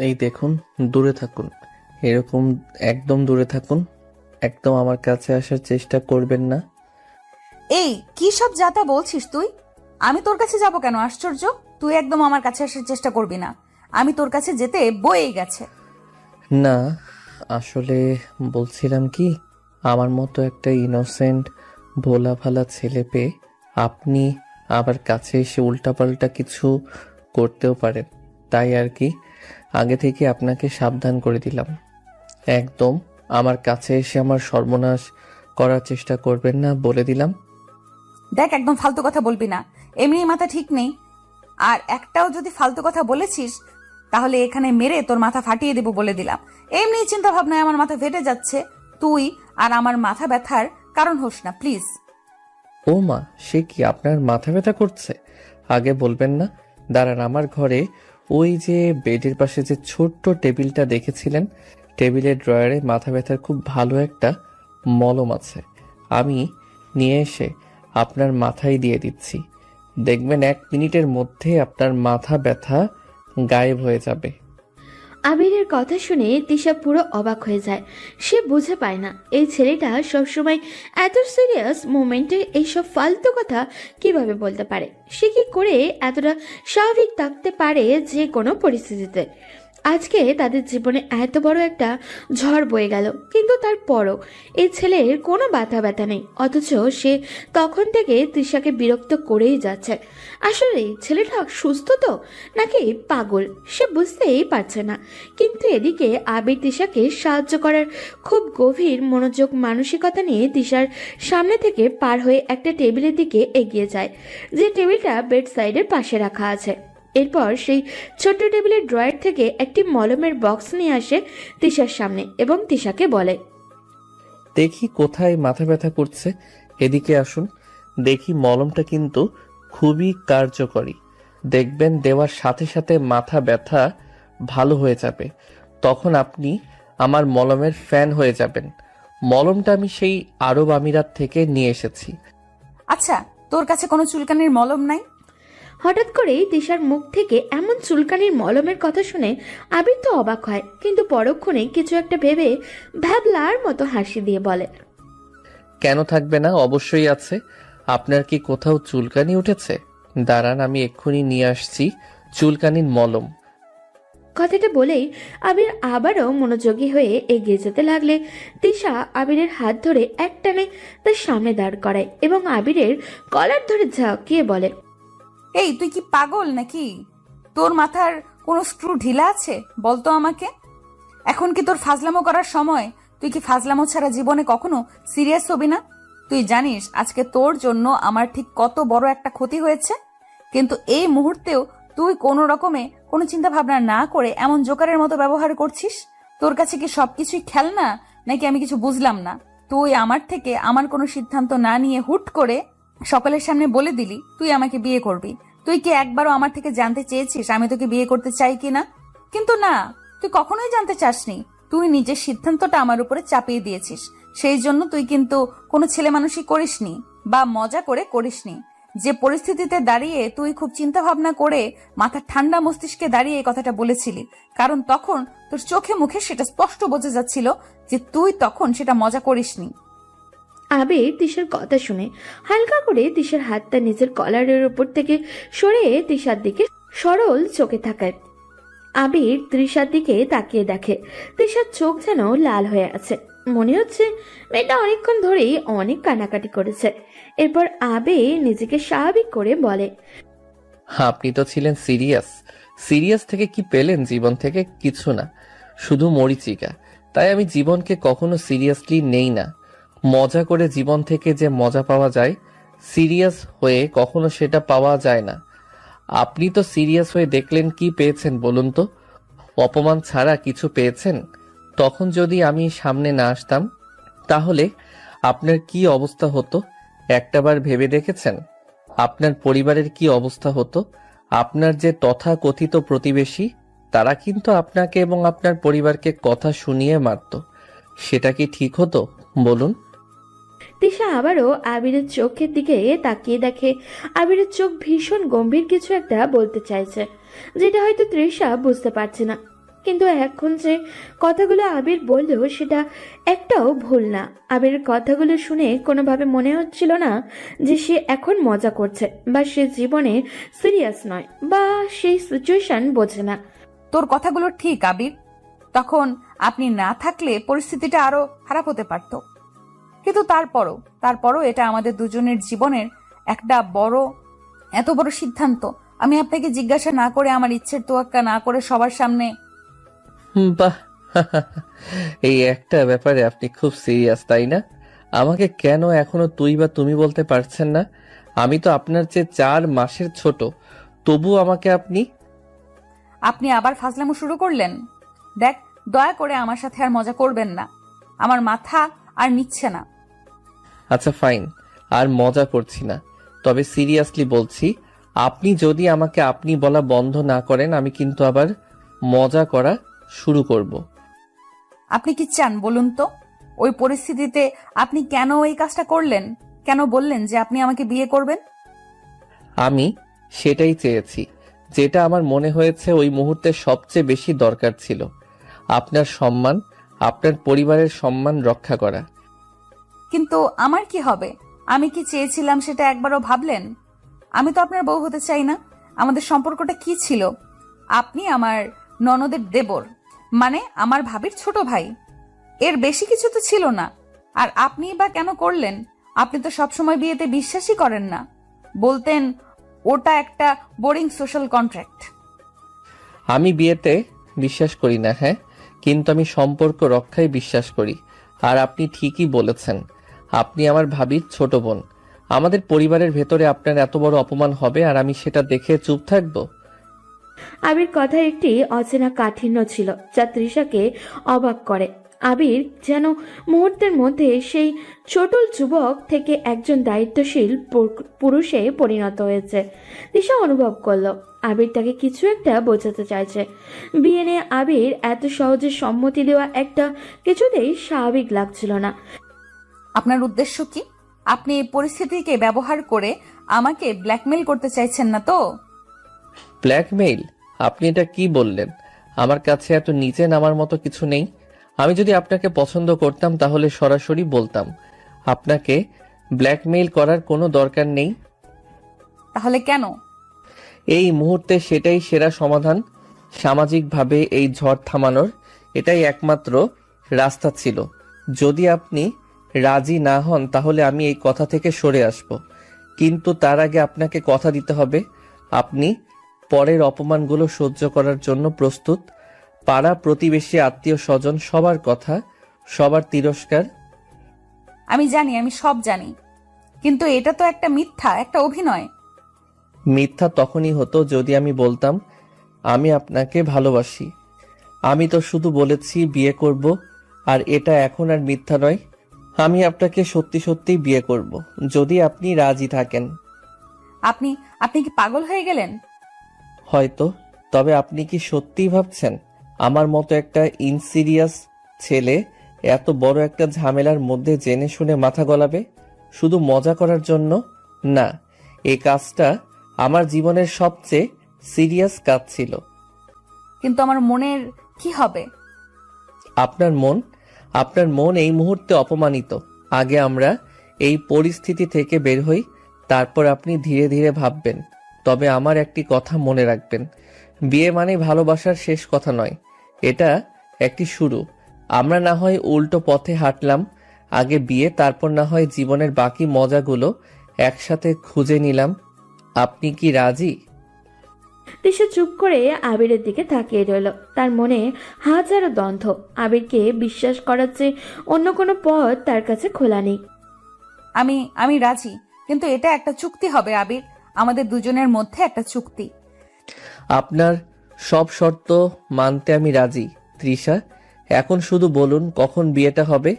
এই দেখুন, দূরে থাকুন। এরকম একদম দূরে থাকুন। একদম আমার কাছে আসার চেষ্টা করবেন না। এই কি সব যাতা বলছিস তুই? আমি তোর কাছে যাব কেন? আশ্চর্য! তুই একদম আমার কাছে আসার চেষ্টা করবি না। আমি তোর কাছে যেতে বয়েই গেছে। না, আসলে বলছিলাম কি, আমার মতো একটা ইনোসেন্ট ভোলা ভালা ছেলে পেয়ে আপনি আবার কাছে এসে উল্টাপাল্টা কিছু করতেও পারেন, তাই আর কি। আগে থেকে আপনাকে সাবধান করে দিলাম। একদম আমার কাছে এসে আমার সর্বনাশ করার চেষ্টা করবেন না, বলে দিলাম। দেখ, একদম ফালতু কথা বলবি না। এমনি মাথা ঠিক নেই। আর একটাও যদি ফালতু কথা বলেছিস তাহলে এখানে মেরে তোর মাথা ফাটিয়ে দেবো, বলে দিলাম। এমনি চিন্তা ভাবনায় আমার মাথা ফেটে যাচ্ছে। তুই আর আমার মাথা ব্যথার কারণ হোস না, প্লিজ। ও মা, সে কি আপনার মাথা ব্যথা করছে? আগে বলবেন না। দাঁড়ান, আমার ঘরে ওই যে বেডের পাশে যে ছোট্ট টেবিলটা দেখেছিলেন, টেবিলের ড্রয়ারে মাথা ব্যথার খুব ভালো একটা মলম আছে। আমি নিয়ে এসে আপনার মাথায় দিয়ে দিচ্ছি। দেখবেন 1 মিনিটের মধ্যে আপনার মাথা ব্যথা গায়েব হয়ে যাবে। আবিরের কথা শুনে তিশা পুরো অবাক হয়ে যায়। সে বুঝে পায় না এই ছেলেটা সবসময় এত সিরিয়াস মোমেন্টে এইসব ফালতু কথা কিভাবে বলতে পারে। সে কি করে এতটা স্বাভাবিক থাকতে পারে যে কোনো পরিস্থিতিতে। আজকে তাদের জীবনে এত বড় একটা ঝড় বয়ে গেল, কিন্তু তারপরও এই ছেলের কোনো ব্যথা ব্যথা নেই, অথচ সে তখন থেকে তৃষাকে বিরক্ত করেই যাচ্ছে। আসলে ছেলেটা সুস্থ তো নাকি পাগল সে বুঝতেই পারছে না। কিন্তু এদিকে আবির তৃষাকে সাহায্য করার খুব গভীর মনোযোগ মানসিকতা নিয়ে তৃষার সামনে থেকে পার হয়ে একটা টেবিলের দিকে এগিয়ে যায়, যে টেবিলটা বেড সাইডের পাশে রাখা আছে। এরপর সেই ছোট্ট টেবিলের ড্রয়ার থেকে একটি মলমের বক্স নিয়ে আসে তৃষার সামনে এবং তৃষাকে বলে, দেখি কোথায় মাথা ব্যথা করছে, এদিকে আসুন। দেখি, মলমটা কিন্তু খুবই কার্যকরী। দেখবেন দেওয়ার সাথে সাথে মাথা ব্যথা ভালো হয়ে যাবে। তখন আপনি আমার মলমের ফ্যান হয়ে যাবেন। মলমটা আমি সেই আরব আমিরাত থেকে নিয়ে এসেছি। আচ্ছা, তোর কাছে কোনো চুলকানির মলম নাই? হঠাৎ করেই তৃষার মুখ থেকে এমন চুলকানির মলমের কথা শুনে আবির তো অবাক হয়, কিন্তু পরক্ষণে কিছু একটা ভেবে ভ্যাবলার মতো হাসি দিয়ে বলে, কেন থাকবে না, অবশ্যই আছে। আপনার কি কোথাও চুলকানি উঠেছে? দাঁড়ান, আমি এক্ষুনি নিয়ে আসছি চুলকানির মলম। কথাটা বলেই আবির আবারও মনোযোগী হয়ে এগিয়ে যেতে লাগলে তৃষা আবিরের হাত ধরে একটানে তার সামনে দাঁড় করায় এবং আবিরের কলার ধরে ঝাঁকিয়ে বলে, এই তুই কি পাগল নাকি? তোর মাথার কোনো স্ক্রু ঢিলা আছে? বলতো আমাকে। এখন কি তোর ফাজলামো করার সময়? তুই কি ফাজলামো ছাড়া জীবনে কখনো সিরিয়াস হবি না? তুই জানিস আজকে তোর জন্য আমার ঠিক কত বড় একটা ক্ষতি হয়েছে, কিন্তু এই মুহূর্তেও তুই কোনো রকমে কোনো চিন্তা ভাবনা না করে এমন জোকারের মতো ব্যবহার করছিস। তোর কাছে কি সবকিছুই খেলনা নাকি? আমি কিছু বুঝলাম না। তুই আমার থেকে আমার কোনো সিদ্ধান্ত না নিয়ে হুট করে সকলের সামনে বলে দিলি তুই আমাকে বিয়ে করবি। তুই কি একবারও আমার থেকে জানতে চেয়েছিস আমি তোকে বিয়ে করতে চাই কিনা? কিন্তু না, তুই কখনোই জানতে চাসনি। তুই নিজের সিদ্ধান্তটা আমার উপরে চাপিয়ে দিয়েছিস। সেই জন্য তুই কিন্তু কোনো ছেলে মানুষই করিসনি বা মজা করে করিসনি। যে পরিস্থিতিতে দাঁড়িয়ে তুই খুব চিন্তা ভাবনা করে মাথা ঠান্ডা মস্তিষ্কে দাঁড়িয়ে এই কথাটা বলেছিলি, কারণ তখন তোর চোখে মুখে সেটা স্পষ্ট বোঝা যাচ্ছিল যে তুই তখন সেটা মজা করিসনি। আবির তৃষার কথা শুনে হালকা করে তৃষার হাতটা নিজের কলারের উপর থেকে সরিয়ে তৃষার দিকে সরল চোখে তাকায়। আবির তৃষার দিকে তাকিয়ে দেখে তৃষার চোখ যেন লাল হয়ে আছে। মনে হচ্ছে মেয়েটা অনেকক্ষণ ধরেই অনেক কান্নাকাটি করেছে। এরপর আবির নিজেকে স্বাভাবিক করে বলে, আপনি তো ছিলেন সিরিয়াস। সিরিয়াস থেকে কি পেলেন জীবন থেকে? কিছু না, শুধু মরিচিকা। তাই আমি জীবনকে কখনো সিরিয়াসলি নেই না। মজা করে জীবন থেকে যে মজা পাওয়া যায়, সিরিয়াস হয়ে কখনো সেটা পাওয়া যায় না। আপনি তো সিরিয়াস হয়ে দেখলেন, কি পেয়েছেন বলুন তো? অপমান ছাড়া কিছু পেয়েছেন? তখন যদি আমি সামনে না আসতাম তাহলে আপনার কি অবস্থা হতো একটাবার ভেবে দেখেছেন? আপনার পরিবারের কি অবস্থা হতো? আপনার যে তথাকথিত প্রতিবেশী, তারা কিন্তু আপনাকে এবং আপনার পরিবারকে কথা শুনিয়ে মারত। সেটা কি ঠিক হতো বলুন? তৃষা আবারও আবিরের চোখের দিকে তাকিয়ে দেখে আবিরের চোখ ভীষণ গম্ভীর কিছু একটা বলতে চাইছে, যেটা হয়তো তৃষা বুঝতে পারছে না। কিন্তু এখন যে কথাগুলো আবির বলল সেটা একটাও ভুল না। আবিরের কথাগুলো শুনে কোনোভাবে মনে হচ্ছিল না যে সে এখন মজা করছে বা সে জীবনে সিরিয়াস নয় বা সেই সিচুয়েশন বোঝে না। তোর কথাগুলো ঠিক আবির, তখন আপনি না থাকলে পরিস্থিতিটা আরো খারাপ হতে পারত। কিন্তু তারপরও এটা আমাদের দুজনের জীবনের একটা এত বড় সিদ্ধান্ত। আমি আপনাকে জিজ্ঞাসা না করে, আমার ইচ্ছের তোয়াক্কা না করে সবার সামনে। বাহ এই একটা ব্যাপারে আপনি খুব সিরিয়াস, তাই না? আমাকে কেন এখনো তুই বা তুমি বলতে পারছেন না? আমি তো আপনার চেয়ে 4 মাসের ছোট, তবু আমাকে আপনি। আপনি আবার ফাজলামো শুরু করলেন। দেখ, দয়া করে আমার সাথে আর মজা করবেন না, আমার মাথা আর নিচ্ছে না। আচ্ছা ফাইন, আর মজা করছি না, তবে সিরিয়াসলি বলছি, আপনি যদি আমাকে আপনি বলা বন্ধ না করেন আমি কিন্তু আবার মজা করা শুরু করব। আপনি কি চান বলুন তো? ওই পরিস্থিতিতে আপনি কেন এই কাজটা করলেন? কেন বললেন যে আপনি আমাকে বিয়ে করবেন? আমি সেটাই চেয়েছি, যেটা আমার মনে হয়েছে ওই মুহূর্তে সবচেয়ে বেশি দরকার ছিল। আপনার সম্মান, আপনার পরিবারের সম্মান রক্ষা করা। কিন্তু আমার কি হবে? আমি কি চেয়েছিলাম সেটা একবারও ভাবলেন? আমি তো আপনার বউ হতে চাই না। আমাদের সম্পর্কটা কি ছিল? আপনি আমার ননদের দেবর, মানে আমার ভাবির ছোট ভাই। এর বেশি কিছু তো ছিল না। আর আপনি বা কেন করলেন? আপনি তো সবসময় বিয়েতে বিশ্বাসই করেন না, বলতেন ওটা একটা বোরিং সোশ্যাল কন্ট্রাক্ট। আমি বিয়েতে বিশ্বাস করি না, হ্যাঁ, কিন্তু আমি সম্পর্ক রক্ষায় বিশ্বাস করি। আর আপনি ঠিকই বলেছেন, আপনি আমার ভাবির ছোট বোন। আমাদের পরিবারের ভেতরে আপনার এত বড় অপমান হবে আর আমি সেটা দেখে চুপ থাকবো? আবির কথা একটি অচেনা কাঠিন্য ছিল যা তৃষাকে অবাক করে। আবির যেন মুহূর্তের মধ্যে সেই ছোটল যুবক থেকে একজন দায়িত্বশীল পুরুষে পরিণত হয়েছে। তৃষা অনুভব করলো আবির তাকে কিছু একটা বোঝাতে চাইছে। বিয়ে নিয়ে আবির এত সহজে সম্মতি দেওয়া একটা কিছুতেই স্বাভাবিক লাগছিল না। আপনার উদ্দেশ্য কি? আপনি এই পরিস্থিতিকে ব্যবহার করে আমাকে ব্ল্যাকমেল করতে চাইছেন না তো? ব্ল্যাকমেইল? আপনি এটা কি বললেন? আমার কাছে এত নিচে নামার মতো কিছু নেই। আমি যদি আপনাকে পছন্দ করতাম তাহলে সরাসরি বলতাম। আপনাকে ব্ল্যাকমেইল করার কোনো দরকার নেই। তাহলে কেন? এই মুহূর্তে সেটাই সেরা সমাধান। সামাজিকভাবে এই ঝড় থামানোর এটাই একমাত্র রাস্তা ছিল। যদি আপনি রাজি না হন তাহলে আমি এই কথা থেকে সরে আসব, কিন্তু তার আগে আপনাকে কথা দিতে হবে আপনি পরের অপমানগুলো সহ্য করার জন্য প্রস্তুত। পাড়া প্রতিবেশী আত্মীয় স্বজন সবার কথা, সবার তিরস্কার। আমি জানি, আমি সব জানি, কিন্তু এটা তো একটা মিথ্যা, একটা অভিনয়। মিথ্যা তখনই হতো যদি আমি বলতাম আমি আপনাকে ভালোবাসি। আমি তো শুধু বলেছি বিয়ে করব, আর এটা এখন আর মিথ্যা নয়। আমি আপনাকে সত্যি সত্যি বিয়ে করব যদি আপনি রাজি থাকেন। আপনি আপনি কি পাগল হয়ে গেলেন? হয়তো, তবে আপনি কি সত্যিই ভাবছেন আমার মতো একটা ইনসিরিয়াস ছেলে এত বড় একটা ঝামেলার মধ্যে জেনে শুনে মাথা গলাবে শুধু মজা করার জন্য? না, এই কাজটা আমার জীবনের সবচেয়ে সিরিয়াস কাজ ছিল। কিন্তু আমার মনের কি হবে? আপনার মন এই মুহূর্তে অপমানিত। আগে আমরা এই পরিস্থিতি থেকে বের হই, তারপর আপনি ধীরে ধীরে ভাববেন। তবে আমার একটি কথা মনে রাখবেন, বিয়ে মানে ভালোবাসার শেষ কথা নয়, এটা একটি শুরু। আমরা না হয় উল্টো পথে হাঁটলাম, আগে বিয়ে, তারপর না হয় জীবনের বাকি মজাগুলো একসাথে খুঁজে নিলাম। আপনি কি রাজি? তৃষা চুপ করে আবিরের দিকে তাকিয়ে রইল। তার মনে হাজারো দ্বন্দ্ব। আবিরকে বিশ্বাস করার চেয়ে অন্য কোনো পথ তার কাছে খোলা নেই। আমি রাজি, কিন্তু এটা একটা চুক্তি হবে আবির, আমাদের দুজনের মধ্যে একটা চুক্তি। আপনার সব শর্ত মানতে আমি রাজি তৃষা। এখন শুধু বলুন কখন বিয়েটা হবে?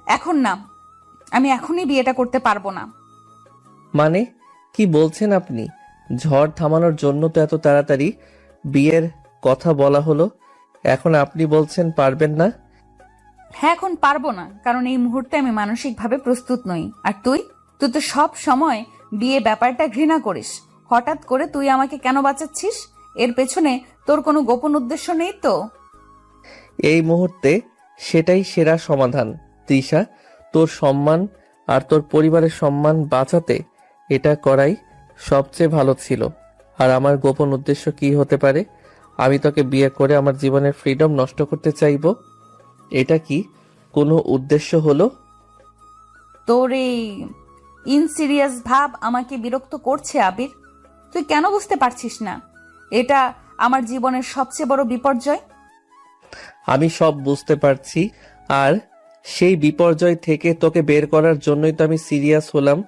এখন না, আমি এখনই বিয়েটা করতে পারবো না। মানে কি বলছেন আপনি? ঝড় থামানোর জন্য তো এত তাড়াতাড়ি বিয়ের কথা বলা হলো, এখন আপনি বলছেন পারবেন না? হ্যাঁ, এখন পারবো না, কারণ এই মুহূর্তে আমি মানসিকভাবে প্রস্তুত নই। আর তুই তুই তো সব সময় বিয়ে ব্যাপারটা ঘৃণা করিস। হঠাৎ করে তুই আমাকে কেন বাঁচাচ্ছিস? এর পেছনে তোর কোনো গোপন উদ্দেশ্য নেই তো? এই মুহূর্তে সেটাই সেরা সমাধান। তৃষা, তোর সম্মান আর তোর পরিবারের সম্মান বাঁচাতে এটা করাই সবচেয়ে ভালো ছিল। আর আমার গোপন উদ্দেশ্য কি হতে পারে? আমি তোকে বিয়ে করে আমার জীবনের ফ্রিডম নষ্ট করতে চাইবো? এটা কি কোনো উদ্দেশ্য হলো? তোর এই ইনসিরিয়াস ভাব আমাকে বিরক্ত করছে আবির। তুই কেন বুঝতে পারছিস না এটা আমার জীবনের সবচেয়ে বড় বিপর্যয়? আমি সব বুঝতে পারছি, আর সেই বিপর্যয় থেকে তোকে বের করার জন্যই তো আমি সিরিয়াস হলাম।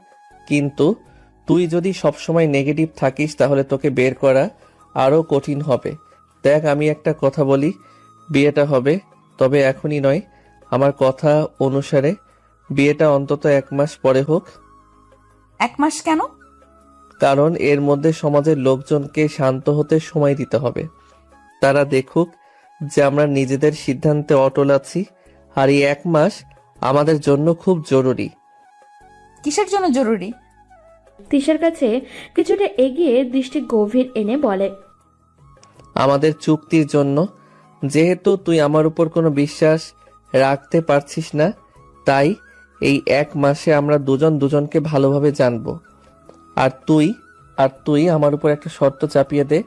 কিন্তু তুই যদি সবসময় নেগেটিভ থাকিস তাহলে তোকে বের করা আরো কঠিন হবে। দেখ, আমি একটা কথা বলি, বিয়েটা হবে, তবে এখনই নয়। আমার কথা অনুসারে বিয়েটা অন্তত 1 মাস পরে হোক। 1 মাস কেন? কারণ এর মধ্যে সমাজের লোকজনকে শান্ত হতে সময় দিতে হবে। তারা দেখুক যে আমরা নিজেদের সিদ্ধান্তে অটল আছি। আর এই 1 মাস আমাদের জন্য খুব জরুরি। কিসের জন্য জরুরি? তিশার কাছে কিছুটা এগিয়ে দৃষ্টি গভীর এনে বলে, আমাদের চুক্তির জন্য। যেহেতু তুই আমার উপর কোনো বিশ্বাস রাখতে পারছিস না, তাই এই 1 মাসে আমরা দুজন দুজনকে ভালোভাবে জানবো। আর তুই আমার উপর একটা শর্ত চাপিয়ে দে।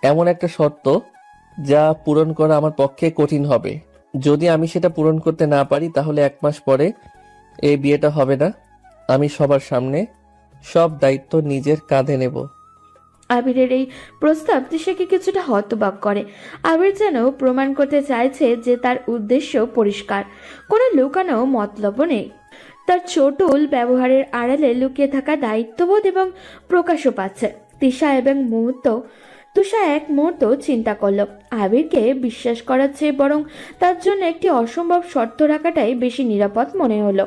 এমন একটা শর্ত যা পূরণ করা আমার পক্ষে কঠিন হবে। যদি আমি সেটা পূরণ করতে না পারি তাহলে 1 মাস পরে এই বিয়েটা হবে না। আমি সবার সামনে সব দায়িত্ব নিজের কাঁধে নেব। আবিরের এই প্রস্তাব তিশাকে কিছুটা হতবাক করে। আবির যেন প্রমাণ করতে চাইছে যে তার উদ্দেশ্য পরিষ্কার, কোনো লুকানো মতলব নেই। তার চটুল ব্যবহারের আড়ালে লুকিয়ে থাকা দায়িত্ববোধ এবং প্রকাশও পাচ্ছে। তিশা এক মুহূর্ত চিন্তা করলো, আবিরকে বিশ্বাস করার চেয়ে বরং তার জন্য একটি অসম্ভব শর্ত রাখাটাই বেশি নিরাপদ মনে হলো।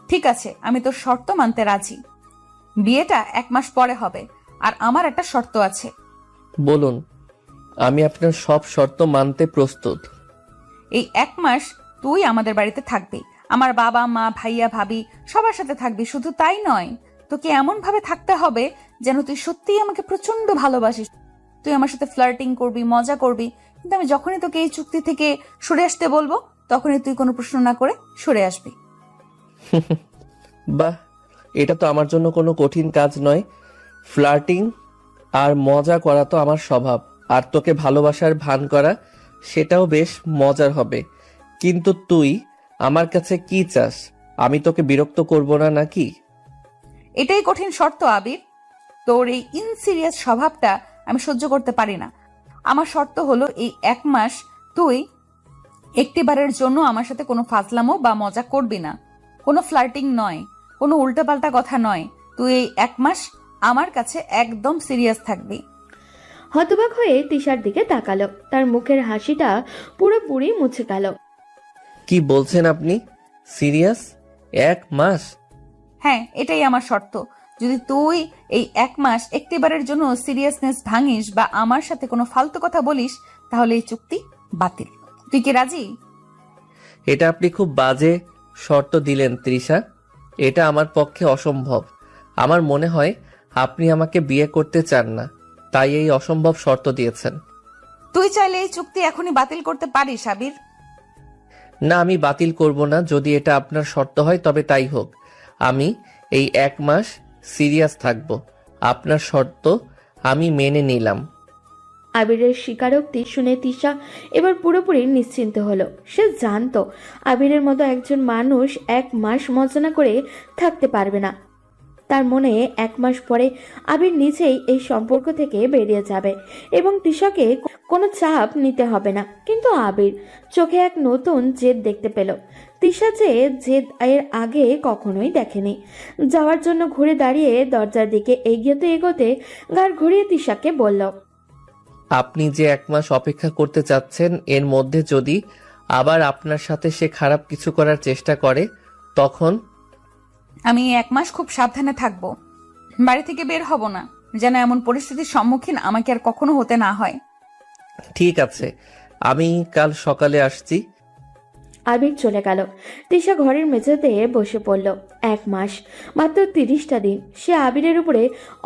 ঠিক আছে, আমি তোর শর্ত মানতে রাজি। বিয়েটা 1 মাস পরে হবে, আর আমার একটা শর্ত আছে। বলুন, আমি আপনার সব শর্ত মানতে প্রস্তুত। এই 1 মাস তুই আমাদের বাড়িতে থাকবি। আমার বাবা মা ভাইয়া ভাবি সবার সাথে থাকবি। শুধু তাই নয়, তোকে এমন ভাবে থাকতে হবে যেন তুই সত্যিই আমাকে প্রচন্ড ভালোবাসিস। তুই আমার সাথে ফ্লার্টিং করবি, মজা করবি, কিন্তু আমি যখনই তোকে এই চুক্তি থেকে সরে আসতে বলবো তখনই তুই কোনো প্রশ্ন না করে সরে আসবি। বাহ, এটা তো আমার জন্য কোনো কঠিন কাজ নয়। ফ্লার্টিং আর মজা করা তো আমার স্বভাব। আর তোকে ভালোবাসার ভান করা, সেটাও বেশ মজার হবে। কিন্তু তুই আমার কাছে কি চাস? আমি তোকে বিরক্ত করব না নাকি? এটাই কঠিন শর্ত আবির। তোর এই ইনসিরিয়াস স্বভাবটা আমি সহ্য করতে পারি না। আমার শর্ত হলো এই 1 মাস তুই একটিবারের জন্য আমার সাথে কোনো ফাজলামো বা মজা করবি না। কোনো ফ্লার্টিং নয়, কোনো উল্টাপাল্টা কথা নয়। তুই এই 1 মাস আমার কাছে একদম সিরিয়াস থাকবি। হতবাক হয়ে তিশার দিকে তাকালো, তার মুখের হাসিটা পুরোপুরি মুছে গেল। কি বলছেন আপনি? সিরিয়াস? 1 মাস? হ্যাঁ, এটাই আমার শর্ত। যদি তুই এই 1 মাস একটিবারের জন্য সিরিয়াসনেস ভাঙিস বা আমার সাথে কোনো ফালতু কথা বলিস তাহলে এই চুক্তি বাতিল। তুই কি রাজি? এটা আপনি খুব বাজে শর্ত দিলেন তৃষা। এটা আমার পক্ষে অসম্ভব। আমার মনে হয় আপনি আমাকে বিয়ে করতে চান না, তাই এই অসম্ভব শর্ত দিয়েছেন। তুই চাইলে এই চুক্তি এখনই বাতিল করতে পারিস আবির। না, আমি বাতিল করব না। যদি এটা আপনার শর্ত হয় তবে তাই হোক। আমি এই 1 মাস সিরিয়াস থাকব। আপনার শর্ত আমি মেনে নিলাম। আবিরের স্বীকারোক্তি শুনে তিশা এবার পুরোপুরি নিশ্চিন্ত হলো। সে জানতো আবিরের মতো একজন মানুষ 1 মাস মজা না করে থাকতে পারবে না। তার মনে 1 মাস পরে আবির নিজেই এই সম্পর্ক থেকে বেরিয়ে যাবে এবং তিশাকে কোনো চাপ নিতে হবে না। কিন্তু আবির চোখে এক নতুন জেদ দেখতে পেল। তিশা যে জেদ এর আগে কখনোই দেখেনি। যাওয়ার জন্য ঘুরে দাঁড়িয়ে দরজার দিকে এগোতে ঘাড় ঘুরিয়ে তিশাকে বলল, আপনি যে 1 মাস অপেক্ষা করতে চাচ্ছেন, এর মধ্যে যদি আবার আপনার সাথে সে খারাপ কিছু করার চেষ্টা করে তখন? আমি 1 মাস খুব সাবধানে থাকবো। বাড়ি থেকে বের হব না, যেন এমন পরিস্থিতির সম্মুখীন আমাকে আর কখনো হতে না হয়। ঠিক আছে, আমি কাল সকালে আসছি। আবির চলে গেল। তিশা ঘরের মেঝেতে বসে পড়ল। 1 মাস, মাত্র 30টা দিন। সে আবিরের উপরে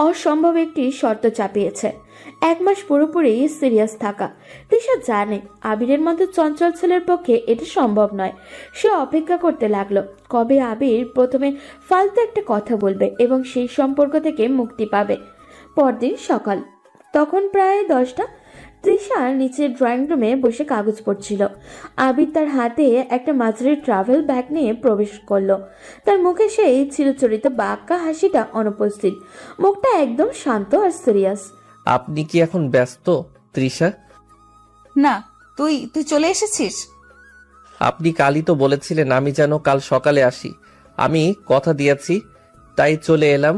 অসম্ভব একটি শর্ত চাপিয়েছে। 1 মাস পুরোপুরি সিরিয়াস থাকা। তিশা জানে আবিরের মতো চঞ্চল ছেলের পক্ষে এটা সম্ভব নয়। সে অপেক্ষা করতে লাগলো কবে আবির প্রথমে ফালতু একটা কথা বলবে এবং সেই সম্পর্ক থেকে মুক্তি পাবে। পরদিন সকাল, তখন প্রায় 10টা। তৃষা নিচের ড্রয়িং রুমে বসে কাগজ পড়ছিল। আবির তার হাতে একটা মাঝারি ট্রাভেল ব্যাগ নিয়ে প্রবেশ করলো। তার মুখে সেই চিরচরিত বাঁকা হাসিটা অনুপস্থিত। মুখটা একদম শান্ত আর সিরিয়াস। আপনি কি এখন ব্যস্ত তৃষা? না, তুই তুই চলে এসেছিস? আপনি কালই তো বলেছিলেন আমি যেন কাল সকালে আসি। আমি কথা দিয়েছি, তাই চলে এলাম।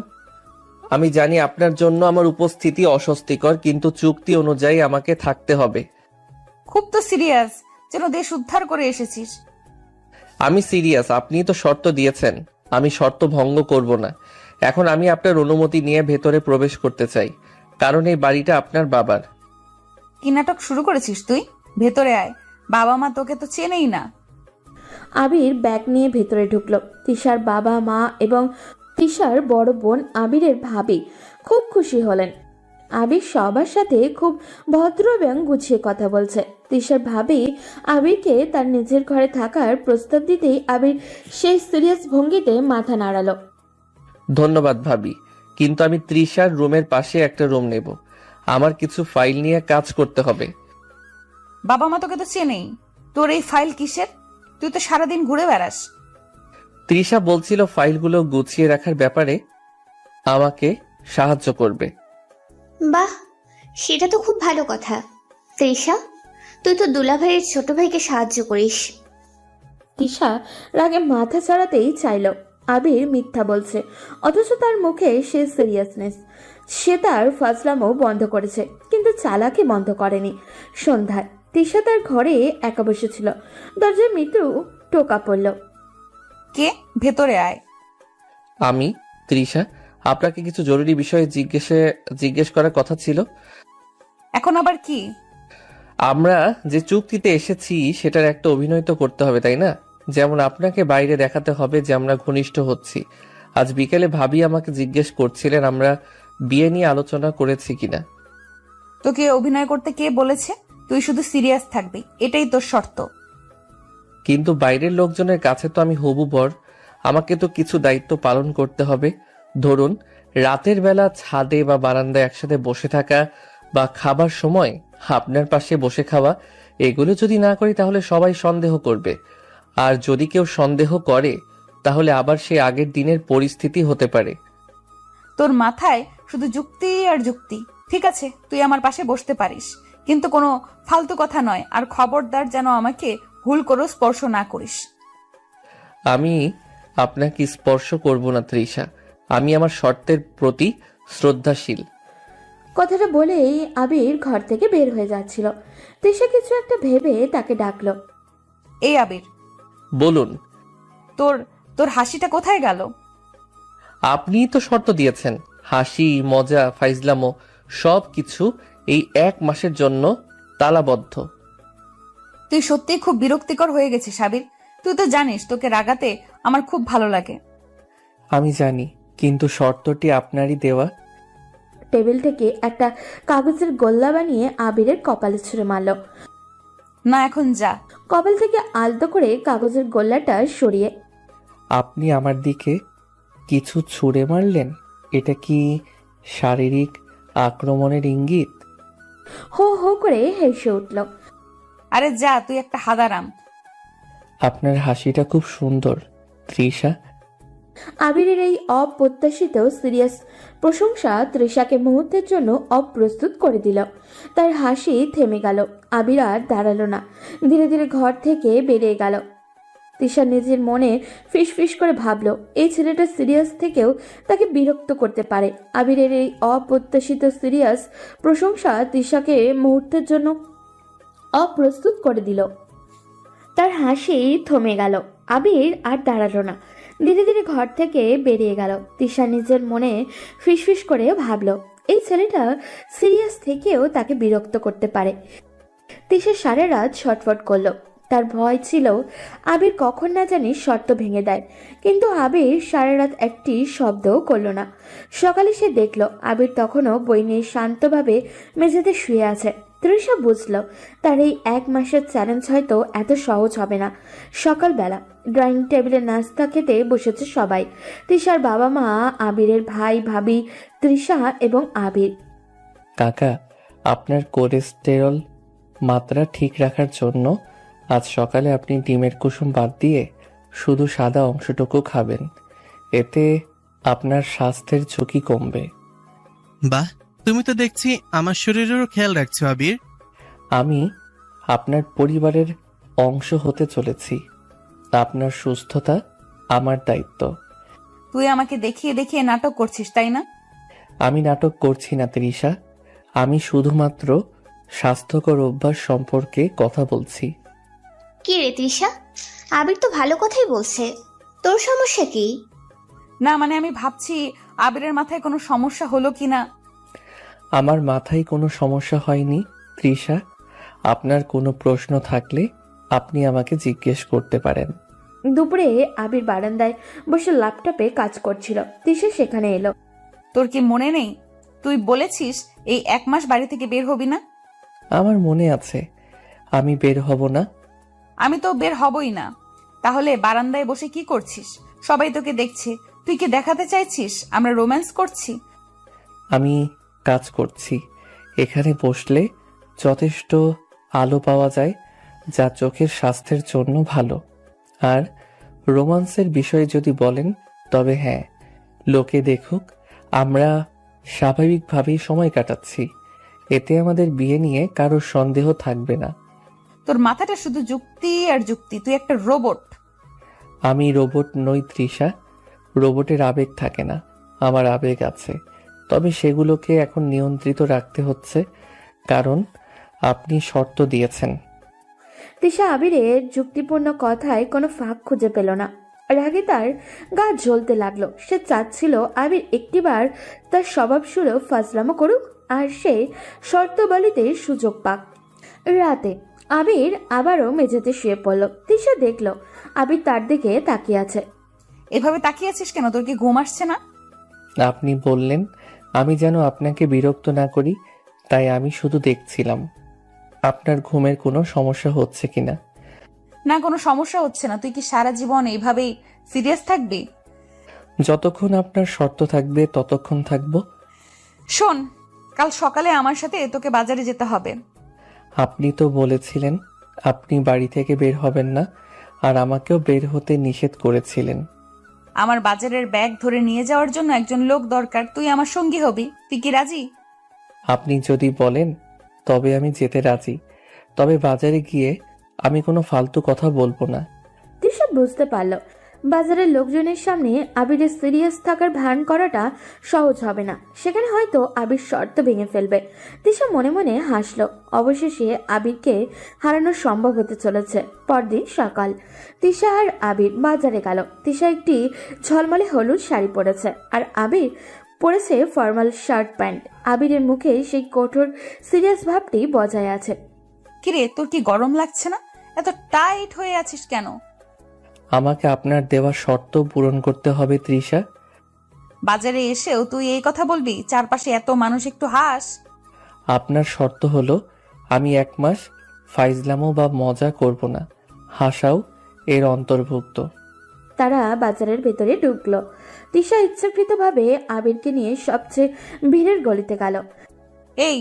আমি জানি আপনার জন্য আমার উপস্থিতি অস্বস্তিকর, কিন্তু চুক্তি অনুযায়ী আমাকে থাকতে হবে। খুব তো সিরিয়াস, যেন দেশ উদ্ধার করে এসেছিস। আমি সিরিয়াস, আপনি তো শর্ত দিয়েছেন, আমি শর্ত ভঙ্গ করব না। এখন আমি আপনার অনুমতি নিয়ে ভেতরে প্রবেশ করতে চাই, কারণ এই বাড়িটা আপনার বাবার। কি নাটক শুরু করেছিস তুই? ভেতরে আয়, বাবা মা তোকে তো চেনেই না। আবির ব্যাগ নিয়ে ভেতরে ঢুকলো। তিশার বাবা মা এবং তিশার বড় বোন আবিরের ভাবি খুব খুশি হলেন। আবির সবার সাথে খুব ভদ্র এবং গুছিয়ে কথা বলছে। তিশার ভাবি আবিরকে তার নিজের ঘরে থাকার প্রস্তাব দিতেই আবির সেই সিরিয়াস ভঙ্গিতে মাথা নাড়ালো। ধন্যবাদ ভাবি, কিন্তু আমি তৃষার রুমের পাশে একটা রুম নেব। আমার কিছু ফাইল নিয়ে কাজ করতে হবে। বাবা মা তোকে তো চেনেই, তোর এই ফাইল কিসের? তুই তো সারাদিন ঘুরে বেড়াস। তৃষা বলছিল ফাইলগুলো গুছিয়ে রাখার ব্যাপারে আমাকে সাহায্য করবে। বাহ, সেটা তো খুব ভালো কথা। তৃষা, তুই তো দুলাভাইয়ের ছোট ভাইকে সাহায্য করিস। তিশা রাগে মাথা চড়াতেই চাইল আবির মিথ্যা বলছে, অথচ তার মুখে সে সিরিয়াসনেস। সে তার ফাজলামও বন্ধ করেছে, কিন্তু চালাকি বন্ধ করেনি। সন্ধ্যায় তিশা তার ঘরে একা বসেছিল। দরজায় মৃত্যু টোকা পড়ল। কে? ভেতরে আয়। আমি তৃষা, আপনাকে কিছু জরুরি বিষয়ে জিজ্ঞেস করার কথা ছিল। এখন আবার কি? আমরা যে চুক্তিতে এসেছি সেটার একটা অভিনয় তো করতে হবে, তাই না? যেমন আপনাকে বাইরে দেখাতে হবে যে আমরা ঘনিষ্ঠ হচ্ছি। আজ বিকেলে ভাবি আমাকে জিজ্ঞেস করছিলেন আমরা বিয়ে নিয়ে আলোচনা করেছি কিনা। তোকে অভিনয় করতে কে বলেছে? তুই শুধু সিরিয়াস থাকবি, এটাই তোর শর্ত। কিন্তু বাইরের লোকজনের কাছে তো আমি হবু বর, আমাকে তো কিছু দায়িত্ব পালন করতে হবে। ধরুন রাতের বেলা ছাদে বা বারান্দায় একসাথে বসে থাকা, বা খাবার সময় আপনার পাশে বসে খাওয়া। এগুলো যদি না করি তাহলে সবাই সন্দেহ করবে, আর যদি কেউ সন্দেহ করে তাহলে আবার সে আগের দিনের পরিস্থিতি হতে পারে। তোর মাথায় শুধু যুক্তি আর যুক্তি। ঠিক আছে, তুই আমার পাশে বসতে পারিস, কিন্তু কোনো ফালতু কথা নয়। আর খবরদার যেন আমাকে ভুল করে স্পর্শ না করিস। আমি আপনাকে স্পর্শ করব না তৃষা, আমি আমার শর্তের প্রতি শ্রদ্ধাশীল। কথাটা বলেই আবির ঘর থেকে বের হয়ে যাচ্ছিল। তিশা কিছু একটা ভেবে তাকে ডাকলো। এই আবির, বলুন। তোর তোর হাসিটা কোথায় গেল? আপনিই তো শর্ত দিয়েছেন, হাসি মজা ফাইজলামো সব কিছু এই 1 মাসের জন্য তালাবদ্ধ। তুই সত্যিই খুব বিরক্তিকর হয়ে গেছিস আবির। তুই তো জানিস তোকে রাগাতে আমার খুব ভালো লাগে। আমি জানি, কিন্তু শর্তটি আপনারই দেওয়া। টেবিল থেকে একটা কাগজের গোল্লা বানিয়ে আবিরের কপালে ছুঁড়ে মারল। না, এখন যা। কপাল থেকে আলতো করে কাগজের গোল্লাটা সরিয়ে। আপনি আমার দিকে কিছু ছুঁড়ে মারলেন? এটা কি শারীরিক আক্রমণের ইঙ্গিত? হো হো করে হেসে উঠল। আরে যা, তুই একটা হাদারাম। আপনার হাসিটা খুব সুন্দর তৃষা। আবিরের এই অপ্রত্যাশিত সিরিয়াস প্রশংসা তৃষাকে মুহূর্তের জন্য অপ্রস্তুত করে দিল। তার হাসি থেমে গেল। আবির আর দাঁড়ালো না, ধীরে ধীরে ঘর থেকে বেরিয়ে গেল। তৃষা নিজের মনে ফিসফিস করে ভাবল, এই ছেলেটা সিরিয়াস থেকেও তাকে বিরক্ত করতে পারে। আবিরের এই অপ্রত্যাশিত সিরিয়াস প্রশংসা তৃষাকে মুহূর্তের জন্য অপ্রস্তুত করে দিল। তার হাসি থমে গেল। আবির আর দাঁড়ালো না, ধীরে ধীরে ঘর থেকে বেরিয়ে গেল। তৃষা নিজের মনে ফিসফিস করে ভাবল, এই ছেলেটা সিরিয়াস থেকেও তাকে বিরক্ত করতে পারে। তৃষা সারা রাত ছটফট করলো। তার ভয় ছিল আবির কখন না জানি শর্ত ভেঙে দেয়, কিন্তু আবির সারা রাত একটি শব্দও করল না। সকালে সে দেখল আবির তখনও বই নিয়ে শান্তভাবে মেঝেতে শুয়ে আছে। তৃষা বুঝল তার এই 1 মাসের চ্যালেঞ্জ হয়তো এত সহজ হবে না। সকালবেলা ড্রয়িং টেবিলে নাস্তা খেতে বসেছে সবাই। তৃষার বাবা মা, আবিরের ভাই ভাবি, তৃষা এবং আবির। কাকা, আপনার কোলেস্টেরল মাত্রা ঠিক রাখার জন্য আজ সকালে আপনি ডিমের কুসুম বাদ দিয়ে শুধু সাদা অংশটুকু খাবেন। এতে আপনার স্বাস্থ্যের ঝুঁকি কমবে। বাহ, তুমি তো দেখছি আমার শরীরেরও খেয়াল রাখছো আবির। আমি আপনার পরিবারের অংশ হতে চলেছি। আপনার সুস্থতা আমার দায়িত্ব। তুই আমাকে দেখিয়ে দেখিয়ে নাটক করছিস, তাই না? আমি নাটক করছি না তৃষা, আমি শুধুমাত্র স্বাস্থ্যকর অভ্যাস সম্পর্কে কথা বলছি। কি রে তৃষা, আবির তো ভালো কথাই বলছে, তোর সমস্যা কি? না মানে আমি ভাবছি আবিরের মাথায় কোনো সমস্যা হলো কিনা। আমার মাথায় কোনো সমস্যা হয়নি তৃষা। আপনার কোনো প্রশ্ন থাকলে আপনি আমাকে জিজ্ঞেস করতে পারেন। দুপুরে আবির বারান্দায় বসে ল্যাপটপে কাজ করছিল। তৃষা সেখানে এলো। তোর কি মনে নেই তুই বলেছিস এই 1 মাস বাড়ি থেকে বের হবি না? আমার মনে আছে, আমি বের হব না। আমি তো বের হবই না। তাহলে বারান্দায় বসে কি করছিস? সবাই তোকে দেখছে, তুই কি দেখাতে চাইছিস আমরা রোম্যান্স করছি? আমি কাজ করছি। এখানে বসলে যথেষ্ট আলো পাওয়া যায়, যা চোখের স্বাস্থ্যের জন্য ভালো। আর রোমান্সের বিষয়ে যদি বলেন তবে হ্যাঁ, লোকে দেখুক, আমরা স্বাভাবিকভাবেই সময় কাটাচ্ছি। এতে আমাদের বিয়ে নিয়ে কারোর সন্দেহ থাকবে না। তোর মাথাটা শুধু যুক্তি আর যুক্তি, তুই একটা রোবট। আমি রোবট নই তৃষা, রোবটের আবেগ থাকে না। আমার আবেগ আছে, তবে সেগুলোকে এখন নিয়ন্ত্রিত রাখতে হচ্ছে, কারণ আপনি শর্ত দিয়েছেন। তৃষা আবিরের যুক্তিপূর্ণ কথায় কোনো ফাঁক খুঁজে পেল না। রাগে তার গা জ্বলতে লাগলো। সে চাচ্ছিল আবির একটিবার তার স্বভাবসুলভ ফাজলামো করুক আর সে শর্তবলিতে সুযোগ পাক। রাতে আবির আবারও মেঝেতে শুয়ে পড়ল। তৃষা দেখল আবির তার দিকে তাকিয়ে আছে। এভাবে তাকিয়ে আছিস কেন? তোর কি ঘুম আসছে না? আপনি বললেন আমি যেন আপনাকে বিরক্ত না করি, তাই আমি শুধু দেখছিলাম আপনার ঘুমের কোনো সমস্যা হচ্ছে কিনা। না, কোনো সমস্যা হচ্ছে না। তুই কি সারা জীবন এইভাবেই সিরিয়াস থাকবি? যতক্ষণ আপনার শর্ত থাকবে ততক্ষণ থাকবো। শোন, কাল সকালে আমার সাথে তোকে বাজারে যেতে হবে। আপনি তো বলেছিলেন আপনি বাড়ি থেকে বের হবেন না, আর আমাকেও বের হতে নিষেধ করেছিলেন। আমার বাজারের ব্যাগ ধরে নিয়ে যাওয়ার জন্য একজন লোক দরকার, তুই আমার সঙ্গী হবি। তুই কি রাজি? আপনি যদি বলেন তবে আমি যেতে রাজি, তবে বাজারে গিয়ে আমি কোনো ফালতু কথা বলবো না। তৃষা বুঝতে পারল বাজারের লোকজনের সামনে আবিরের সিরিয়াস থাকার ভান করাটা সহজ হবে না। সেখানে হয়তো আবির শর্ত ভেঙে ফেলবে। তৃষা মনে মনে হাসল। অবশেষে আবিরকে হারানো সম্ভব হতে চলেছে। পরদিন সকাল, তৃষা আর আবির বাজারে গেল। তৃষা একটি ঝলমলে হলুদ শাড়ি পরেছে আর আবির পরেছে ফর্মাল শার্ট প্যান্ট। আবিরের মুখে সেই কঠোর সিরিয়াস ভাবটি বজায় আছে। কিরে, তোর কি গরম লাগছে না? এত টাইট হয়ে আছিস কেন? আমাকে আপনার দেওয়া শর্ত পূরণ করতে হবে তৃষা। বাজারে এসেও তুই এই কথা বলবি? চারপাশে এত মানুষ, একটু হাস। আপনার শর্ত হলো আমি 1 মাস ফাইজলামো বা মজা করব না, হাসাও এর অন্তর্ভুক্ত। তারা বাজারের ভেতরে ঢুকলো। তৃষা ইচ্ছাকৃতভাবে আবিরকে নিয়ে সবচেয়ে ভিড়ের গলিতে গেল। এই,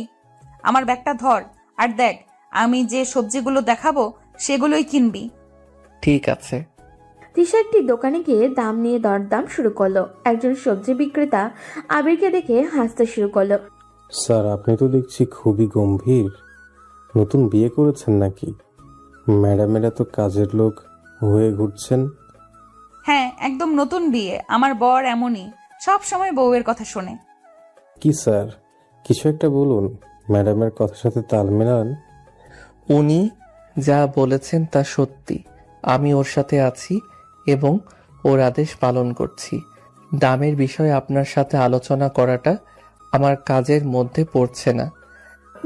আমার ব্যাগটা ধর আর দেখ, আমি যে সবজিগুলো দেখাবো সেগুলোই কিনবি। ঠিক আছে। তৃষা একটি দোকানে গিয়ে দাম নিয়ে দরদাম শুরু করলো। একজন সবজি বিক্রেতা আবিরকে দেখে হাসতে শুরু করলো। স্যার, আপনি তো দেখছি খুবই গম্ভীর। নতুন বিয়ে করেছেন নাকি? ম্যাডামেরা তো কাজের লোক হয়ে ঘুরছেন। হ্যাঁ, একদম নতুন বিয়ে। আমার বর এমনই, সব সময় বউয়ের কথা শোনে। কি স্যার, কিছু একটা বলুন, ম্যাডামের কথার সাথে তাল মেলান। উনি যা বলেছেন তা সত্যি। আমি ওর সাথে আছি এবং ওর আদেশ পালন করছি। দামের বিষয়ে আপনার সাথে আলোচনা করাটা আমার কাজের মধ্যে পড়ছে না।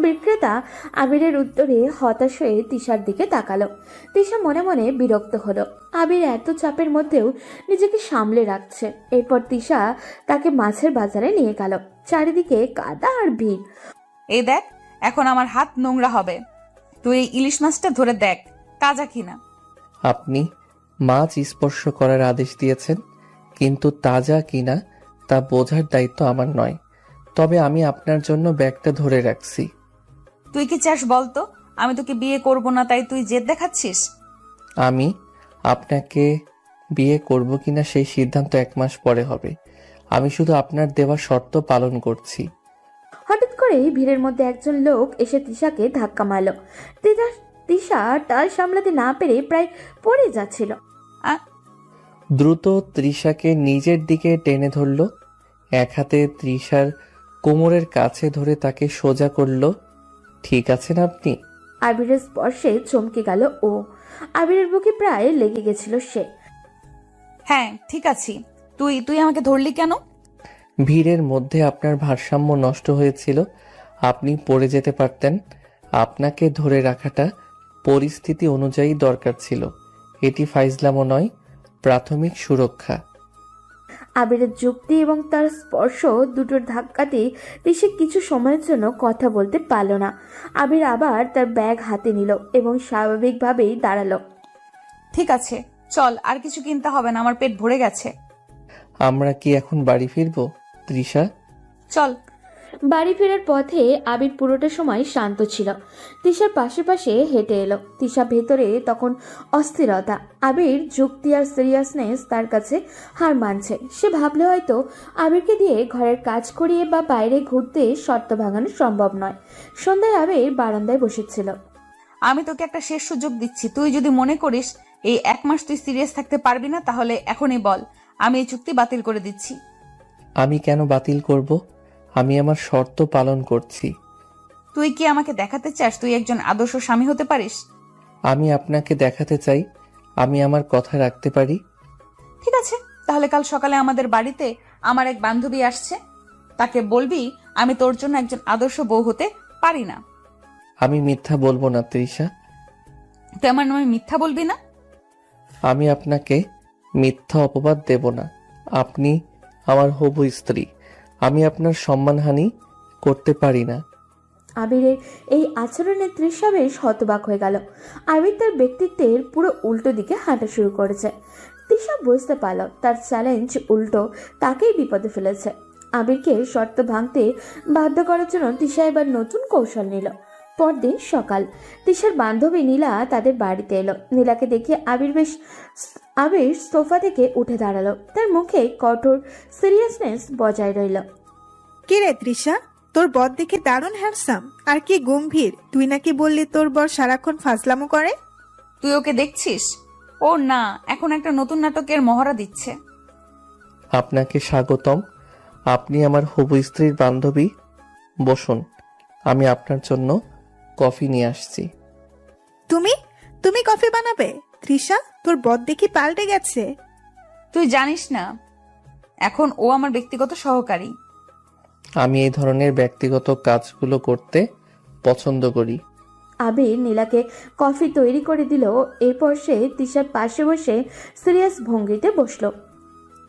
বিক্রেতা আবিরের উত্তরে হতাশ হয়ে তিশার দিকে তাকালো। তিশা মনে মনে বিরক্ত হলো। আবির এত চাপের মধ্যেও নিজেকে সামলে রাখছে। এরপর তিশা তাকে মাছের বাজারে নিয়ে গেল। চারিদিকে কাদা আর ভিড়। এই দেখ, এখন আমার হাত নোংরা হবে। তুই এই ইলিশ মাছটা ধরে দেখ তাজা কিনা। আপনি মাছ স্পর্শ করার আদেশ দিয়েছেন, কিন্তু তাজা কিনা তা বোঝার দায়িত্ব আমার নয়। তবে আমি আপনার জন্য ব্যাগটা ধরে রাখছি। তুই কি চাস বলতো? আমি তোকে বিয়ে করব না তাই তুই জেদ দেখাচ্ছিস? আমি আপনাকে বিয়ে করব কিনা সেই সিদ্ধান্ত 1 মাস পরে হবে। আমি শুধু আপনার দেওয়া শর্ত পালন করছি। হঠাৎ করেই ভিড়ের মধ্যে একজন লোক এসে তিশাকে ধাক্কা মারল। তিশা টাল সামলাতে না পেরে প্রায় পড়ে যাচ্ছিল। দ্রুত তৃষাকে নিজের দিকে টেনে ধরল। এক হাতে তৃষার কোমরের কাছে ধরে তাকে সোজা করল। ঠিক আছেন আপনি? আবিরের স্পর্শে চমকে গেল ও। আবিরের বুকে প্রায় লেগে গেছিল সে। হ্যাঁ ঠিক আছি। তুই তুই আমাকে ধরলি কেন? ভিড়ের মধ্যে আপনার ভারসাম্য নষ্ট হয়েছিল, আপনি পড়ে যেতে পারতেন। আপনাকে ধরে রাখাটা পরিস্থিতি অনুযায়ী দরকার ছিল। এটি ফাইজলামো নয়, প্রাথমিক সুরক্ষা। আবিরের যুক্তি এবং তার স্পর্শ দুটোর ধাক্কাতে তিশা কিছু সময়ের জন্য কথা বলতে পারল না। আবির আবার তার ব্যাগ হাতে নিল এবং স্বাভাবিকভাবেই দাঁড়ালো। ঠিক আছে চল, আর কিছু কিনতে হবে না, আমার পেট ভরে গেছে। আমরা কি এখন বাড়ি ফিরবো তৃষা? চল। বাড়ি ফেরার পথে আবির পুরোটা সময় শান্ত ছিল। তিশার পাশে পাশে হেঁটে এলো। তিশা ভেতরে তখন অস্থিরতা। আবির যুক্তি আর সিরিয়াসনেস তার কাছে হার মানছে। সে ভাবলে হয়তো আবিরকে দিয়ে ঘরের কাজ করিয়ে বা বাইরে ঘুরতে শর্ত ভাঙানো সম্ভব নয়। সন্ধ্যায় আবির বারান্দায় বসেছিল। আমি তোকে একটা শেষ সুযোগ দিচ্ছি। তুই যদি মনে করিস এই 1 মাস তুই সিরিয়াস থাকতে পারবি না, তাহলে এখনই বল, আমি এই চুক্তি বাতিল করে দিচ্ছি। আমি কেন বাতিল করব? আমি আমার শর্ত পালন করছি। তুই কি আমাকে দেখাতে চাস তুই একজন আদর্শ স্বামী হতে পারিস? আমি আপনাকে দেখাতে চাই আমি আমার কথা রাখতে পারি। ঠিক আছে, তাহলে কাল সকালে আমাদের বাড়িতে আমার এক বান্ধবী আসছে। তাকে বলবি আমি তোর জন্য একজন আদর্শ বউ হতে পারি না। আমি মিথ্যা বলবো না তৃষা। তুই আমার নামে মিথ্যা বলবি না? আমি আপনাকে মিথ্যা অপবাদ দেব না। আপনি আমার হবু স্ত্রী। আমি আপনার সম্মানহানি করতে পারি না। আবিরের এই আচরণে তৃষা বেশ হতবাক হয়ে গেল। আবির তার ব্যক্তিত্বের পুরো উল্টো দিকে হাঁটা শুরু করেছে। তৃষা বুঝতে পারল তার চ্যালেঞ্জ উল্টো তাকেই বিপদে ফেলেছে। আবিরকে শর্ত ভাঙতে বাধ্য করার জন্য তৃষা এবার নতুন কৌশল নিল। পরদিন সকাল, তৃষার বান্ধবী নীলা তাদের বাড়িতে এলো। নীলাকে দেখে আবির সোফা থেকে উঠে দাঁড়ালো। তার মুখে কঠোর সিরিয়াসনেস বজায় রইল। কে রে তৃষা, তোর বর দেখে দারুণ হ্যান্ডসাম, আর কি গম্ভীর। তুই নাকি বললি তোর বর সারাক্ষণ ফাজলামো করে? তুই ওকে দেখছিস? ও না, এখন একটা নতুন নাটকের মহড়া দিচ্ছে। আপনাকে স্বাগতম। আপনি আমার হবু স্ত্রীর বান্ধবী। বসুন, আমি আপনার জন্য কফি নিয়ে আসছি। তুমি তুমি কফি বানাবে? তৃষা, তোর বর দেখি পাল্টে গেছে। তুই জানিস না, এখন ও আমার ব্যক্তিগত সহকারী। আমি এই ধরনের ব্যক্তিগত কাজগুলো করতে পছন্দ করি। আবির নীলাকে কফি তৈরি করে দিল। এরপর সে তৃষার পাশে বসে সিরিয়াস ভঙ্গিতে বসলো।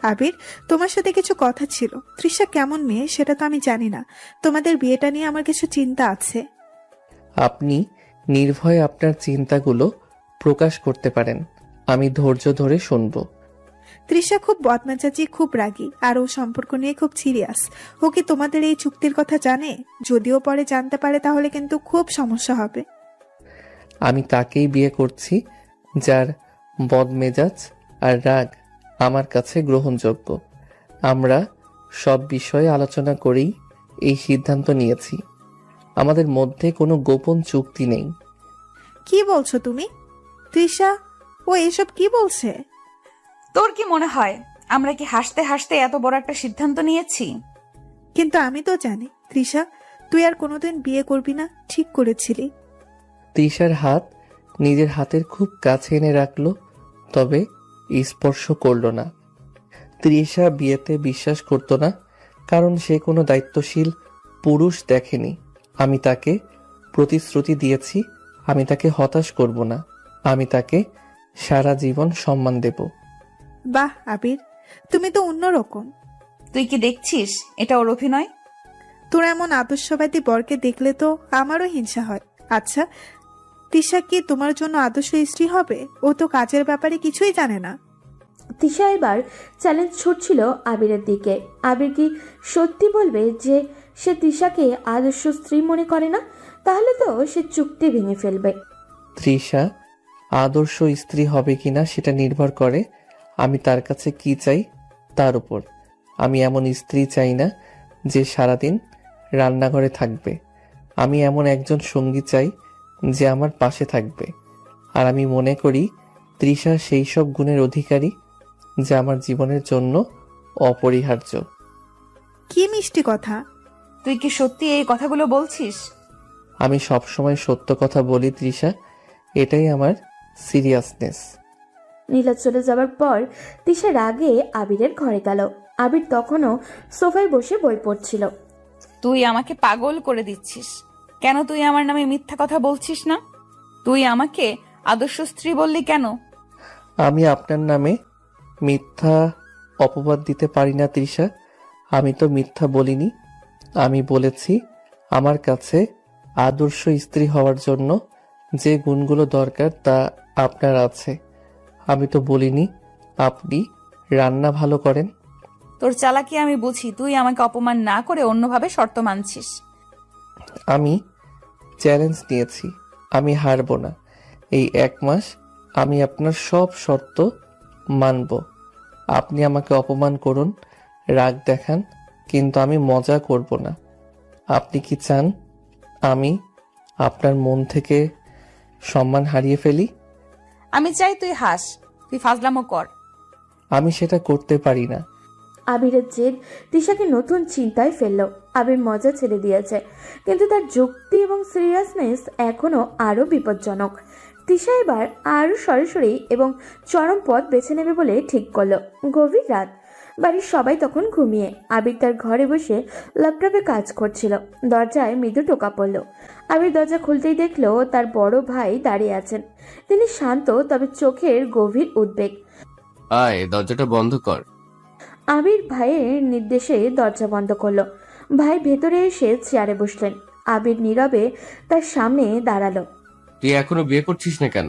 আবির, তোমার সাথে কিছু কথা ছিল। তৃষা কেমন মেয়ে সেটা তো আমি জানি না। তোমাদের বিয়েটা নিয়ে আমার কিছু চিন্তা আছে। আপনি নির্ভয়ে আপনার চিন্তাগুলো প্রকাশ করতে পারেন। আমি ধৈর্য ধরে শুনব। তৃষা খুব বদমেজাজি, খুব রাগী, আর ও সম্পর্ক নিয়ে খুব সিরিয়াস। ও কি তোমাদের এই চুক্তির কথা জানে? যদিও পরে জানতে পারে তাহলে কিন্তু খুব সমস্যা হবে। আমি তাকেই বিয়ে করছি যার বদমেজাজ আর রাগ আমার কাছে গ্রহণযোগ্য। আমরা সব বিষয়ে আলোচনা করেই এই সিদ্ধান্ত নিয়েছি। আমাদের মধ্যে কোনো গোপন চুক্তি নেই। কি বলছো তুমি? তৃষা, ও এসব কি বলছে? তোর কি মনে হয় আমরা কি হাসতে হাসতে এত বড় একটা সিদ্ধান্ত নিয়েছি? কিন্তু আমি তো জানি তৃষা, তুই আর কোনোদিন বিয়ে করবি না, ঠিক করেছিলি। তৃষার হাত নিজের হাতের খুব কাছে এনে রাখলো, তবে স্পর্শ করল না। তৃষা বিয়েতে বিশ্বাস করত না, কারণ সে কোনো দায়িত্বশীল পুরুষ দেখেনি। আমি তাকে প্রতিশ্রুতি দিয়েছি আমি তাকে হতাশ করব না, আমি তাকে সারা জীবন সম্মান দেব। বাহ আবির, তুমি তো অন্যরকম। তুই কি দেখছিস এটা ওর অভিনয়? তোর এমন আদর্শবাদী বরকে দেখলে তো আমারও হিংসা হয়। আচ্ছা, তিশা কি তোমার জন্য আদর্শ স্ত্রী হবে? ও তো কাজের ব্যাপারে কিছুই জানে না। তিশা এবার চ্যালেঞ্জ ছুটছিল আবিরের দিকে। আবির কি সত্যি বলবে যে সে তিশাকে আদর্শ স্ত্রী মনে করে না? তাহলে তো সে চুক্তি ভেঙে ফেলবে। তৃষা আদর্শ স্ত্রী হবে কিনা সেটা নির্ভর করে আমি তার কাছে কি চাই তার উপর। আমি এমন স্ত্রী চাই না যে সারাদিন রান্নাঘরে থাকবে। আমি এমন একজন সঙ্গী চাই যে আমার পাশে থাকবে। আর আমি মনে করি তৃষা সেই সব গুণের অধিকারী যা আমার জীবনের জন্য অপরিহার্য। কি মিষ্টি কথা। তুই কি সত্যি এই কথাগুলো বলছিস? আমি সবসময় সত্য কথা বলি তৃষা, এটাই আমার সিরিয়াসনেস। নীলা চলে যাবার পর তিশা রাগে আবিরের ঘরে গেল। আবির তখনও সোফায় বসে বই পড়ছিল। তুই আমাকে পাগল করে দিচ্ছিস। কেন তুই আমার নামে মিথ্যা কথা বলছিস না? তুই আমাকে আদর্শ স্ত্রী বললি কেন? আমি আপনার নামে মিথ্যা অপবাদ দিতে পারি না তৃষা। আমি তো মিথ্যা বলিনি। আমি বলেছি আমার কাছে আদর্শ স্ত্রী হওয়ার জন্য যে গুণগুলো দরকার তা আপনার আছে। আমি তো বলিনি আপনি রান্না ভালো করেন। তোর চালাকি আমি বুঝি। তুই আমাকে অপমান না করে অন্যভাবে শর্ত মানছিস। আমি চ্যালেঞ্জ নিয়েছি, আমি হারবো না। এই 1 মাস আমি আপনার সব শর্ত মানব। আপনি আমাকে অপমান করুন, রাগ দেখান, কিন্তু আমি মজা করব না। আপনি কি চান আমি আপনার মন থেকে সম্মান হারিয়ে ফেলি? আমি চাই তুই হাস, তুই ফাজলামো কর। আমি সেটা করতে পারি না। আবিরের জেদ তিশাকে নতুন চিন্তায় ফেলল। আবির মজা ছেড়ে দিয়েছে, কিন্তু তার যুক্তি এবং সিরিয়াসনেস এখনো আরো বিপজ্জনক। তিশা এবার আরো সরাসরি এবং চরম পথ বেছে নেবে বলে ঠিক করলো। গভীর রাত, বাড়ির সবাই তখন ঘুমিয়ে। আবির তার ঘরে বসে ল্যাপটপে কাজ করছিল। দরজায় মৃদু টোকা পড়ল। আবির দরজা খুলতেই দেখলো তার বড় ভাই দাঁড়িয়ে আছেন। তিনি শান্ত, তবে চোখের গভীর উদ্বেগ। আয়, দরজাটা বন্ধ কর। আবির ভাইয়ের নির্দেশে দরজা বন্ধ করলো। ভাই ভেতরে এসে চেয়ারে বসলেন। আবির নীরবে তার সামনে দাঁড়ালো। তুই এখনো বিয়ে করছিস না কেন?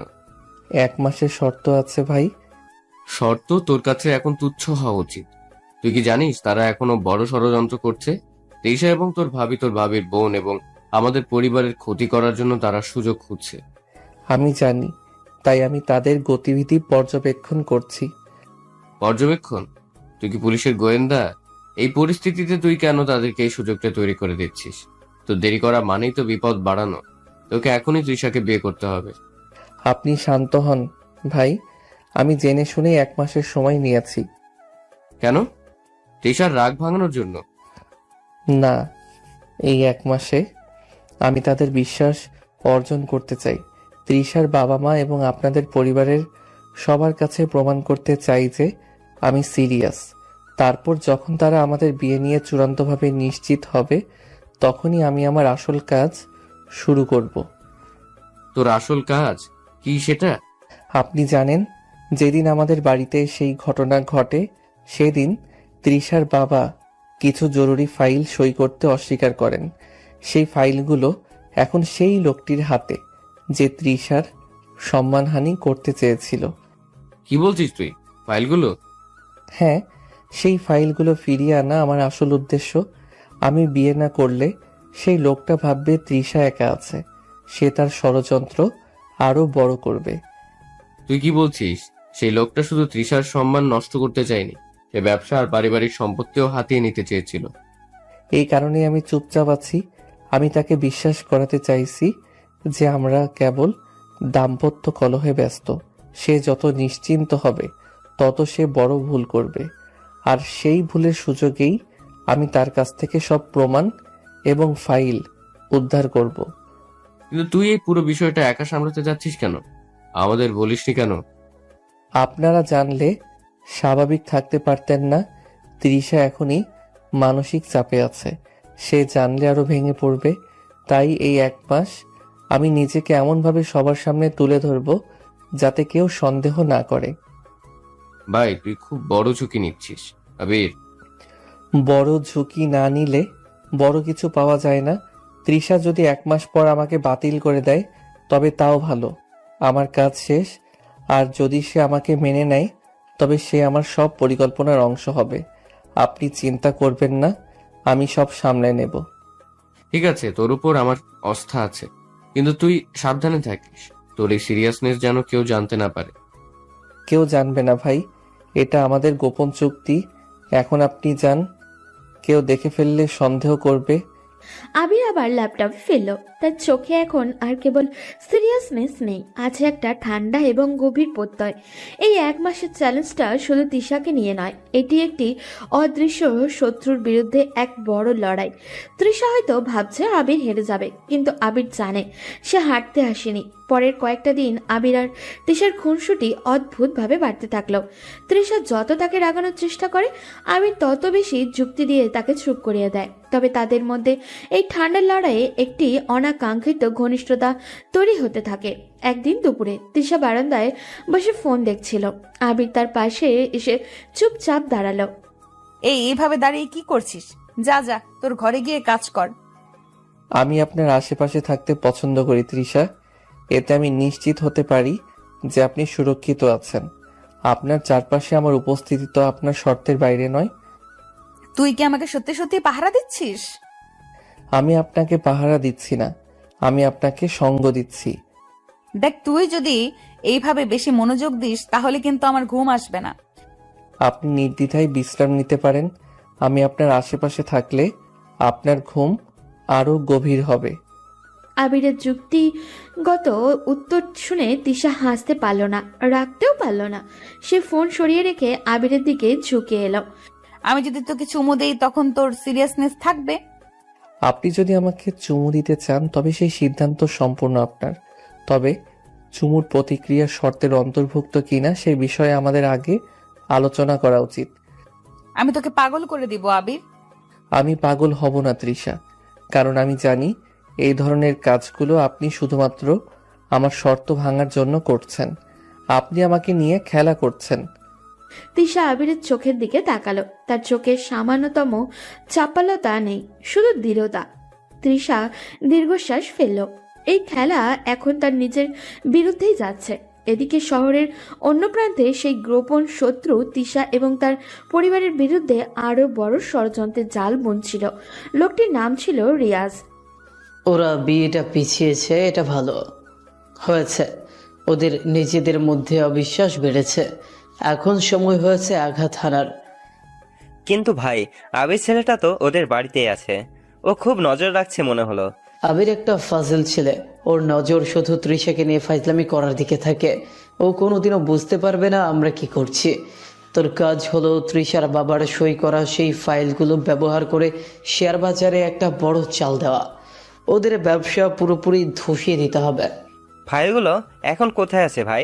1 মাসের শর্ত আছে ভাই। শর্ত তোর কাছে এখন তুচ্ছ হওয়া উচিত। তুই কি জানিস তারা এখনো বড় ষড়যন্ত্র করছে? তৃষা এবং তোর ভাবি, তোর ভাবির বোন এবং আমাদের পরিবারের ক্ষতি করার জন্য তারা সুযোগ খুঁজছে। আমি জানি, তাই আমি তাদের গতিবিধি পর্যবেক্ষণ করছি। পর্যবেক্ষণ? তুই কি পুলিশের গোয়েন্দা? এই পরিস্থিতিতে তুই কেন তাদেরকে এই সুযোগটা তৈরি করে দিচ্ছিস? তো দেরি করা মানেই তো বিপদ বাড়ানো। তোকে এখনই তৃষাকে বিয়ে করতে হবে। আপনি শান্ত হন ভাই। আমি জেনে শুনে 1 মাসের সময় নিয়েছি। কেন? তৃষার রাগ ভাঙানোর জন্য? না, এই 1 মাসে আমি তাদের বিশ্বাস অর্জন করতে চাই। তৃষার বাবা মা এবং আপনাদের পরিবারের সবার কাছে প্রমাণ করতে চাই যে আমি সিরিয়াস। তারপর যখন তারা আমাদের বিয়ে নিয়ে চূড়ান্তভাবে নিশ্চিত হবে, তখনই আমি আমার আসল কাজ শুরু করব। তোর আসল কাজ কি সেটা? আপনি জানেন, যেদিন আমাদের বাড়িতে সেই ঘটনা ঘটে সেদিন তৃষার বাবা কিছু জরুরি ফাইল সই করতে অস্বীকার করেন। সেই ফাইলগুলো এখন সেই লোকটির হাতে যে তৃষার সম্মানহানি করতে চেয়েছিল। কি বলছিস তুই? ফাইলগুলো? হ্যাঁ, সেই ফাইলগুলো ফিরিয়ে আনা আমার আসল উদ্দেশ্য। আমি বিয়ে না করলে সেই লোকটা ভাববে তৃষা একা আছে। সে তার ষড়যন্ত্র আরো বড় করবে। তুই কি বলছিস? সেই লোকটা শুধু তৃষার সম্মান নষ্ট করতে চায়নি, সে ব্যবসা আর পারিবারিক সম্পত্তিও হাতিয়ে নিতে চেয়েছিল। এই কারণে আমি চুপচাপ আছি। আমি তাকে বিশ্বাস করাতে চাইছি যে আমরা কেবল দাম্পত্য কলহে ব্যস্ত। সে যত নিশ্চিন্ত হবে তত সে বড় ভুল করবে। আর সেই ভুলের সুযোগেই আমি তার কাছ থেকে সব প্রমাণ এবং ফাইল উদ্ধার করব। কিন্তু তুই এই পুরো বিষয়টা একা সামলাতে যাচ্ছিস কেন? আমাদের বলিসনি কেন? আপনারা জানলে স্বাভাবিক থাকতে পারতেন না। তৃষা এখনই মানসিক চাপে আছে। সে জানলে আরো ভেঙে পড়বে। তাই এই 1 মাস আমি নিজেকে এমনভাবে সবার সামনে তুলে ধরবো যাতে কেউ সন্দেহ না করে। ভাই তুই খুব বড় ঝুঁকি নিচ্ছিস আবির। বড় ঝুঁকি না নিলে বড় কিছু পাওয়া যায় না। তৃষা যদি 1 মাস পর আমাকে বাতিল করে দেয় তবে তাও ভালো, আমার কাজ শেষ। আর যদি সে আমাকে মেনে নেয় তবে সে আমার সব পরিকল্পনার অংশ হবে। আপনি চিন্তা করবেন না, আমি সব সামলে নেব। ঠিক আছে, তোর উপর আমার আস্থা আছে, কিন্তু তুই সাবধানে থাকিস। তোর এই সিরিয়াসনেস যেন কেউ জানতে না পারে। কেউ জানবে না ভাই, এটা আমাদের গোপন চুক্তি। এখন আপনি যান, কেউ দেখে ফেললে সন্দেহ করবে। আবির আবার ল্যাপটপ ফেলল। তার চোখে এখন আর কেবল সিরিয়াসনেস নেই, আছে একটা ঠান্ডা এবং গভীর প্রত্যয়। এই 1 মাসের চ্যালেঞ্জটা শুধু তৃষাকে নিয়ে নয়, এটি একটি অদৃশ্য শত্রুর বিরুদ্ধে এক বড় লড়াই। তৃষা হয়তো ভাবছে আবির হেরে যাবে, কিন্তু আবির জানে সে হারতে আসেনি। পরের কয়েকটা দিন আবির আর তৃষার খুনসুটি অদ্ভুতভাবে বাড়তে থাকলো। তৃষা যত তাকে রাগানোর চেষ্টা করে, আবির তত বেশি যুক্তি দিয়ে তাকে চুপ করিয়ে দেয়। তবে তাদের মধ্যে এই ঠান্ডার লড়াইয়ে একটি অনাকাঙ্ক্ষিত ঘনিষ্ঠতা তৈরি হতে থাকে। একদিন দুপুরে তৃষা বারান্দায় বসে ফোন দেখছিল। আবির তার পাশে এসে চুপচাপ দাঁড়ালো। এইভাবে দাঁড়িয়ে কি করছিস? যা যা, তোর ঘরে গিয়ে কাজ কর। আমি আপনার আশেপাশে থাকতে পছন্দ করি তৃষা। এতে আমি নিশ্চিত হতে পারি যে আপনি সুরক্ষিত আছেন। আপনার চারপাশে আমার উপস্থিতি তো আপনার শর্তের বাইরে নয়। তুই কি আমাকে সত্যি সত্যি পাহারা দিচ্ছিস? আমি আপনাকে পাহারা দিচ্ছি না, আমি আপনাকে সঙ্গ দিচ্ছি। দেখ, তুই যদি এইভাবে বেশি মনোযোগ দিস তাহলে কিন্তু আমার ঘুম আসবে না। আপনি নির্দ্বিধায় বিশ্রাম নিতে পারেন। আমি আপনার আশেপাশে থাকলে আপনার ঘুম আরো গভীর হবে। আবিরের যুক্তিগত উত্তর শুনে তৃষা হাসতে পারল না, রাখতেও পারল না। সে ফোন সরিয়ে রেখে আবিরের দিকে ঝুঁকে এলো। আমি যদি তোকে চুমু দেই তখন তোর সিরিয়াসনেস থাকবে? আপনি যদি আমাকে চুমু দিতে চান তবে সেই সিদ্ধান্ত সম্পূর্ণ আপনার। তবে চুমুর প্রতিক্রিয়া শর্তের অন্তর্ভুক্ত কিনা সেই বিষয়ে আমাদের আগে আলোচনা করা উচিত। আমি তোকে পাগল করে দিব আবির। আমি পাগল হব না তৃষা, কারণ আমি জানি এই ধরনের কাজগুলো আপনি শুধুমাত্র আমার শর্ত ভাঙার জন্য করছেন। আপনি আমাকে নিয়ে খেলা করছেন। তৃষা আবিরের চোখের দিকে তাকালো। তার চোখে সামান্যতম চাপালতা নেই, শুধু দৃঢ়তা। তৃষা দীর্ঘশ্বাস ফেলল। এই খেলা এখন তার নিজের বিরুদ্ধেই যাচ্ছে। এদিকে শহরের অন্য প্রান্তে সেই গোপন শত্রু তৃষা এবং তার পরিবারের বিরুদ্ধে আরো বড় ষড়যন্ত্রের জাল বুনছিল। লোকটির নাম ছিল রিয়াজ। ওরা বিয়েটা পিছিয়েছে, এটা ভালো হয়েছে। ওদের নিজেদের মধ্যে অবিশ্বাস বেড়েছে। এখন সময় হয়েছে আঘাত হানার। কিন্তু ভাই, আবির ছেলেটা তো ওদের বাড়িতেই আছে, ও খুব নজর রাখছে মনে হলো। আবির একটা ফাজিল ছেলে, ওর নজর শুধু তৃষাকে নিয়ে ফাজলামি করার দিকে থাকে। ও কোনোদিনও বুঝতে পারবে না আমরা কি করছি। তোর কাজ হলো তৃষার বাবার সই করা সেই ফাইলগুলো ব্যবহার করে শেয়ার বাজারে একটা বড় চাল দেওয়া। ওদের ব্যবসা পুরোপুরি ধসিয়ে দিতে হবে। ফাইলগুলো এখন কোথায় আছে ভাই?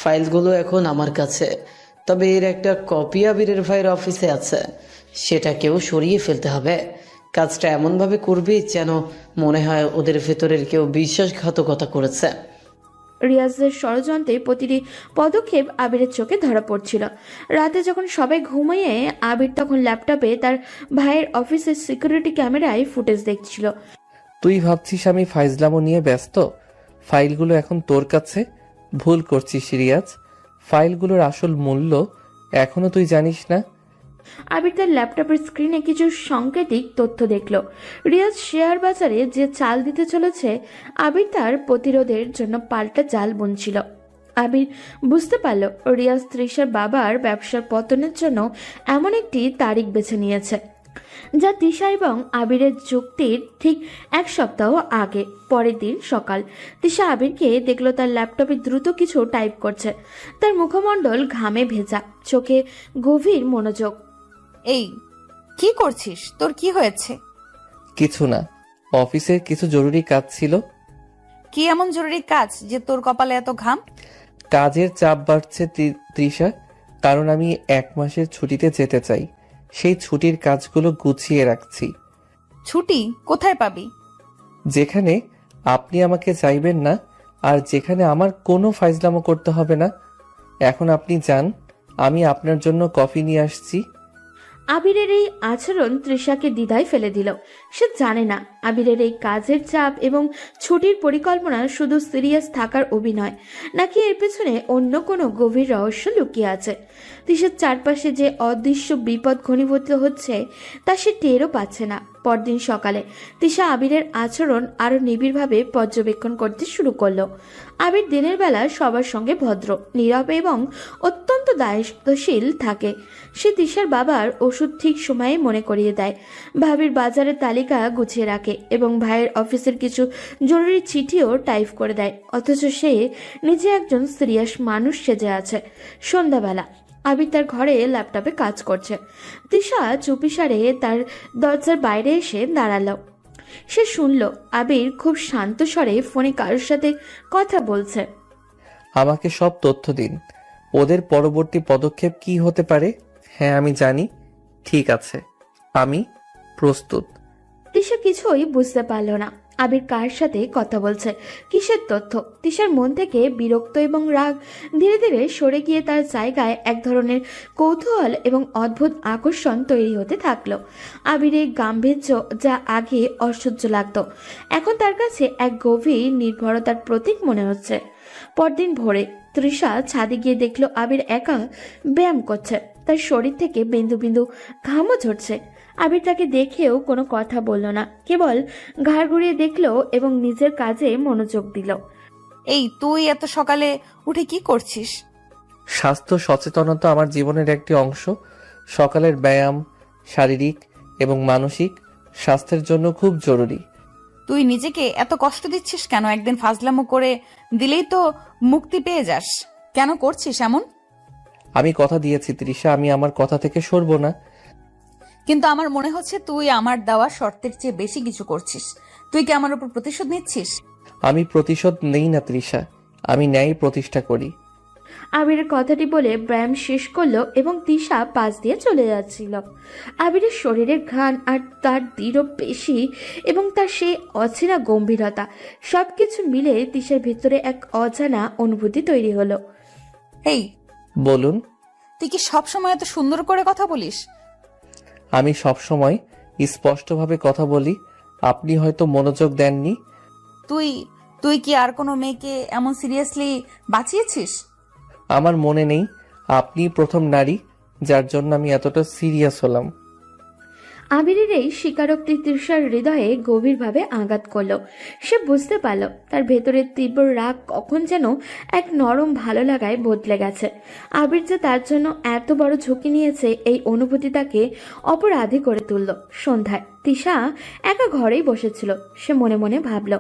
ফাইলগুলো এখন আমার কাছে, তবে এর একটা কপি আবিরের ভাইয়ের অফিসে আছে। সেটাকেও সরিয়ে ফেলতে হবে। কাজটা এমনভাবে করবি যেন মনে হয় ওদের ভেতরের কেউ বিশ্বাসঘাতকতা করেছে। রিয়াজের ষড়যন্ত্রে প্রতিটি পদক্ষেপ আবিরের চোখে ধরা পড়ছিল। রাতে যখন সবাই ঘুমিয়ে, আবির তখন ল্যাপটপে তার ভাইয়ের অফিসের সিকিউরিটি ক্যামেরায় ফুটেজ দেখছিল। তুই ভাবছিস আমি ফাইজলামো নিয়ে ব্যস্ত? ফাইলগুলো এখন তোর কাছে। ভুল করছিস রিয়াজ, ফাইলগুলোর আসল মূল্য এখনো তুই জানিস না। আবির তার ল্যাপটপের স্ক্রিনে কিছু সাংকেতিক তথ্য দেখল। রিয়াজ শেয়ার বাজারে যে চাল দিতে চলেছে, আবির তার প্রতিরোধের জন্য পাল্টা জাল বুনছিল। আবির বুঝতে পারল রিয়াজ তৃষার বাবার ব্যবসার পতনের জন্য এমন একটি তারিখ বেছে নিয়েছে, যা তৃষা এবং আবিরের যুক্তির ঠিক 1 সপ্তাহ আগে। পরের দিন সকাল, তৃষা আবিরকে দেখলো তার ল্যাপটপে দ্রুত কিছু টাইপ করছে। তার মুখমণ্ডল ঘামে ভেজা, চোখে গভীর মনোযোগ। এই কি করছিস? তোর কি হয়েছে? কিছু না, অফিসের কিছু জরুরি কাজ ছিল। কি এমন জরুরি কাজ যে তোর কপালে এত ঘাম? কাজের চাপ বাড়ছে তৃষা, কারণ আমি 1 মাসের ছুটিতে যেতে চাই। সেই ছুটির কাজগুলো গুছিয়ে রাখছি। ছুটি কোথায় পাবি? যেখানে আপনি আমাকে চাইবেন না, আর যেখানে আমার কোনো ফাইজলামো করতে হবে না। এখন আপনি যান, আমি আপনার জন্য কফি নিয়ে আসছি। আবিরের এই আচরণ তৃষাকে দ্বিধায় ফেলে দিল। সে জানে না আবিরের এই কাজের চাপ এবং ছুটির পরিকল্পনা শুধু সিরিয়াস থাকার অভিনয়, নাকি এর পেছনে অন্য কোনো গভীর রহস্য লুকিয়ে আছে। তৃষার চারপাশে যে অদৃশ্য বিপদ ঘনীভূত হচ্ছে তা সে টেরও পাচ্ছে না। পরদিন সকালে তৃষা আবিরের আচরণ আরো নিবিড়ভাবে পর্যবেক্ষণ করতে শুরু করলো। আবির দিনের বেলা সবার সঙ্গে ভদ্র, নীরব এবং অত্যন্ত দায়িত্বশীল থাকে। সে তৃষার বাবার ওষুধ ঠিক সময়ে মনে করিয়ে দেয়, ভাবির বাজারের তালিকা গুছিয়ে রাখে এবং ভাইয়ের অফিসের কিছু জরুরি চিঠিও টাইপ করে দেয়। অথচ সে নিজে একজন সিরিয়াস মানুষ সেজে আছে। সন্ধ্যাবেলা আবির তার ঘরে ল্যাপটপে কাজ করছে। তৃষা চুপিসারে তার দরজার বাইরে এসে দাঁড়ালো। সে শুনল আবির খুব শান্ত স্বরে ফোনে কারোর সাথে কথা বলছে। আমাকে সব তথ্য দিন। ওদের পরবর্তী পদক্ষেপ কি হতে পারে? হ্যাঁ, আমি জানি। ঠিক আছে, আমি প্রস্তুত। তৃষা কিছুই বুঝতে পারল না আবির কার সাথে কথা বলছে, কিসের তথ্য। তৃষার মন থেকে বিরক্ত এবং রাগ ধীরে ধীরে সরে গিয়ে তার জায়গায় এক ধরনের কৌতূহল এবং অদ্ভুত আকর্ষণ তৈরি হতে থাকলো। আবিরের গাম্ভীর্য, যা আগে অসহ্য লাগতো, এখন তার কাছে এক গভীর নির্ভরতার প্রতীক মনে হচ্ছে। পরদিন ভোরে তৃষা ছাদে গিয়ে দেখলো আবির একা ব্যায়াম করছে। তার শরীর থেকে বিন্দু বিন্দু ঘামও ঝরছে। আবির তাকে দেখেও কোনো কথা বলল না, কেবল ঘাড় ঘুরিয়ে দেখলো এবং নিজের কাজে মনোযোগ দিল। এই তুই এত সকালে উঠে কি করছিস? স্বাস্থ্য সচেতনতা আমার জীবনের একটি অংশ। সকালের ব্যায়াম শারীরিক এবং মানসিক স্বাস্থ্যের জন্য খুব জরুরি। তুই নিজেকে এত কষ্ট দিচ্ছিস কেন? একদিন ফাজলামো করে দিলেই তো মুক্তি পেয়ে যাস। কেন করছিস এমন? আমি কথা দিয়েছি তৃষা, আমি আমার কথা থেকে সরবো না। কিন্তু আমার মনে হচ্ছে তুই আমার দেওয়া শর্তের চেয়ে বেশি কিছু করছিস। তুই কি আমার উপর প্রতিশোধ নিচ্ছিস? আমি প্রতিশোধ নেই না তৃষা, আমি ন্যায় প্রতিষ্ঠা করি। আবিরের কথাটি বলে ব্যায়াম শেষ করলো এবং তৃষা পাশ দিয়ে চলে যাচ্ছিল। আবিরের শরীরের ঘ্রাণ আর তার দৃঢ় পেশি এবং তার সেই অচেনা গম্ভীরতা সবকিছু মিলে তৃষার ভিতরে এক অজানা অনুভূতি তৈরি হলো। এই বলুন। তুই কি সবসময় এত সুন্দর করে কথা বলিস? আমি সবসময় স্পষ্টভাবে কথা বলি, আপনি হয়তো মনোযোগ দেননি। তুই কি আর কোনো মেয়েকে এমন সিরিয়াসলি বাঁচিয়েছিস? আমার মনে নেই, আপনি প্রথম নারী যার জন্য আমি এতটা সিরিয়াস হলাম। আবিরের এই স্বীকারোক্তি তৃষার হৃদয়ে গভীরভাবে আঘাত করলো। সে বুঝতে পারল তার ভেতরের তীব্র রাগ কখন যেন এক নরম ভালো লাগায় বদলে গেছে। আবির যে তার জন্য এত বড় ঝুঁকি নিয়েছে, এই অনুভূতি তাকে অপরাধী করে তুলল। সন্ধ্যায় তৃষা একা ঘরেই বসেছিল। সে মনে মনে ভাবল,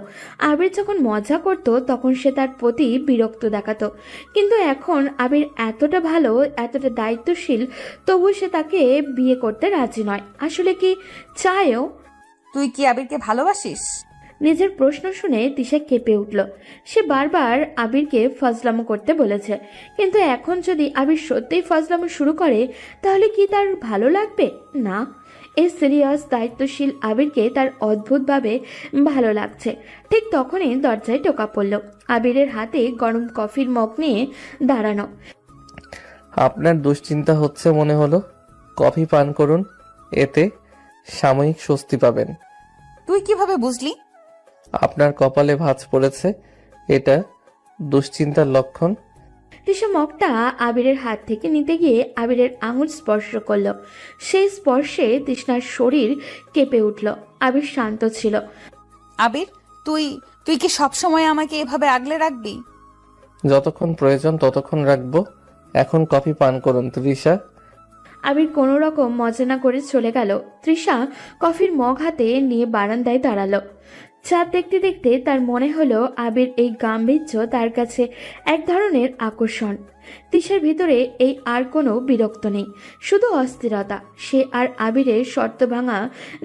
আবির যখন মজা করত তখন সে তার প্রতি বিরক্ত দেখাতো, কিন্তু এখন আবির এতটা ভালো, এতটা দায়িত্বশীল, তবু সে তাকে বিয়ে করতে রাজি নয়। আসলে কি চায়ও? তুই কি আবিরকে ভালোবাসিস? নিজের প্রশ্ন শুনে তৃষা কেঁপে উঠল। সে বারবার আবিরকে ফজলামো করতে বলেছে, কিন্তু এখন যদি আবির সত্যিই ফজলামো শুরু করে তাহলে কি তার ভালো লাগবে? না, এই সিরিয়াস দায়িত্বশীল আবিরকে তার অদ্ভুতভাবে ভালো লাগছে। ঠিক তখনই দরজায় টোকা পড়ল। আবিরের হাতে গরম কফির মগ নিয়ে দাঁড়ানো। আপনার দুশ্চিন্তা হচ্ছে মনে হলো, কফি পান করুন, এতে সাময়িক স্বস্তি পাবেন। তুই কিভাবে বুঝলি? আপনার কপালে ভাঁজ পড়েছে, এটা দুশ্চিন্তার লক্ষণ। তৃষা মগটা আবিরের হাত থেকে নিতে গিয়ে আবিরের আঙুল স্পর্শ করলো। সেই স্পর্শে তৃষ্ণার শরীর কেঁপে উঠল। আবির শান্ত ছিল। আবির, তুই কি সবসময় আমাকে এভাবে আগলে রাখবি? যতক্ষণ প্রয়োজন ততক্ষণ রাখবো। এখন কফি পান করুন তৃষা। আবির কোনো রকম মজা না করে চলে গেল। তৃষা কফির মগ হাতে নিয়ে বারান্দায় দাঁড়ালো। চাঁদ দেখতে দেখতে তার মনে হলো আবির এই গাম্ভীর্য তার কাছে এক ধরনের আকর্ষণ। তৃষার ভিতরে এই আর কোনো বিরক্ত নেই, শুধু অস্থিরতা। সে আর আবিরের শর্ত ভাঙা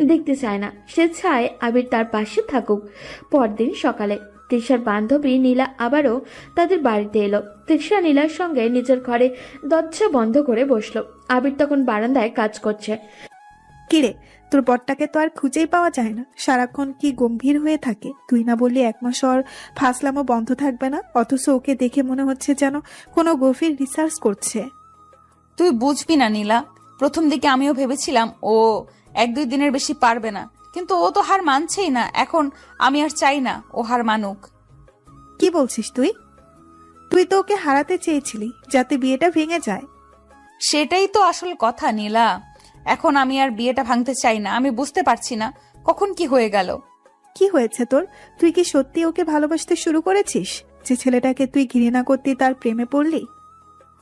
দেখতে চায় না, সে চায় আবির তার পাশে থাকুক। পরদিন সকালে তৃষার বান্ধবী নীলা আবারও তাদের বাড়িতে এলো। তৃষা নীলার সঙ্গে নিজের ঘরে দরজা বন্ধ করে বসলো। আবির তখন বারান্দায় কাজ করছে। কিরে, তোর বরটাকে তো আর খুঁজেই পাওয়া যায় না, সারাক্ষণ কি গম্ভীর হয়ে থাকে। তুই না বললি 1 মাস ওর ফাসলামো বন্ধ থাকবে না, অথচ ওকে দেখে মনে হচ্ছে যেন কোনো গভীর রিসার্চ করছে। তুই বুঝবি না নীলা, প্রথম দিকে আমিও ভেবেছিলাম ও 1-2 দিনের বেশি পারবে না, কিন্তু ও তো হার মানছেই না। এখন আমি আর চাই না ও হার মানুক। কি বলছিস তুই? তুই তো ওকে হারাতে চেয়েছিলি যাতে বিয়েটা ভেঙে যায়। সেটাই তো আসল কথা নীলা। এখন আমি আর বিয়েটা ভাঙতে চাই না। আমি বুঝতে পারছি না কখন কি হয়ে গেল। কি হয়েছে তোর? তুই কি সত্যি ওকে ভালোবাসতে শুরু করেছিস? যে ছেলেটাকে তুই ঘৃণা করতি তার প্রেমে পড়লি?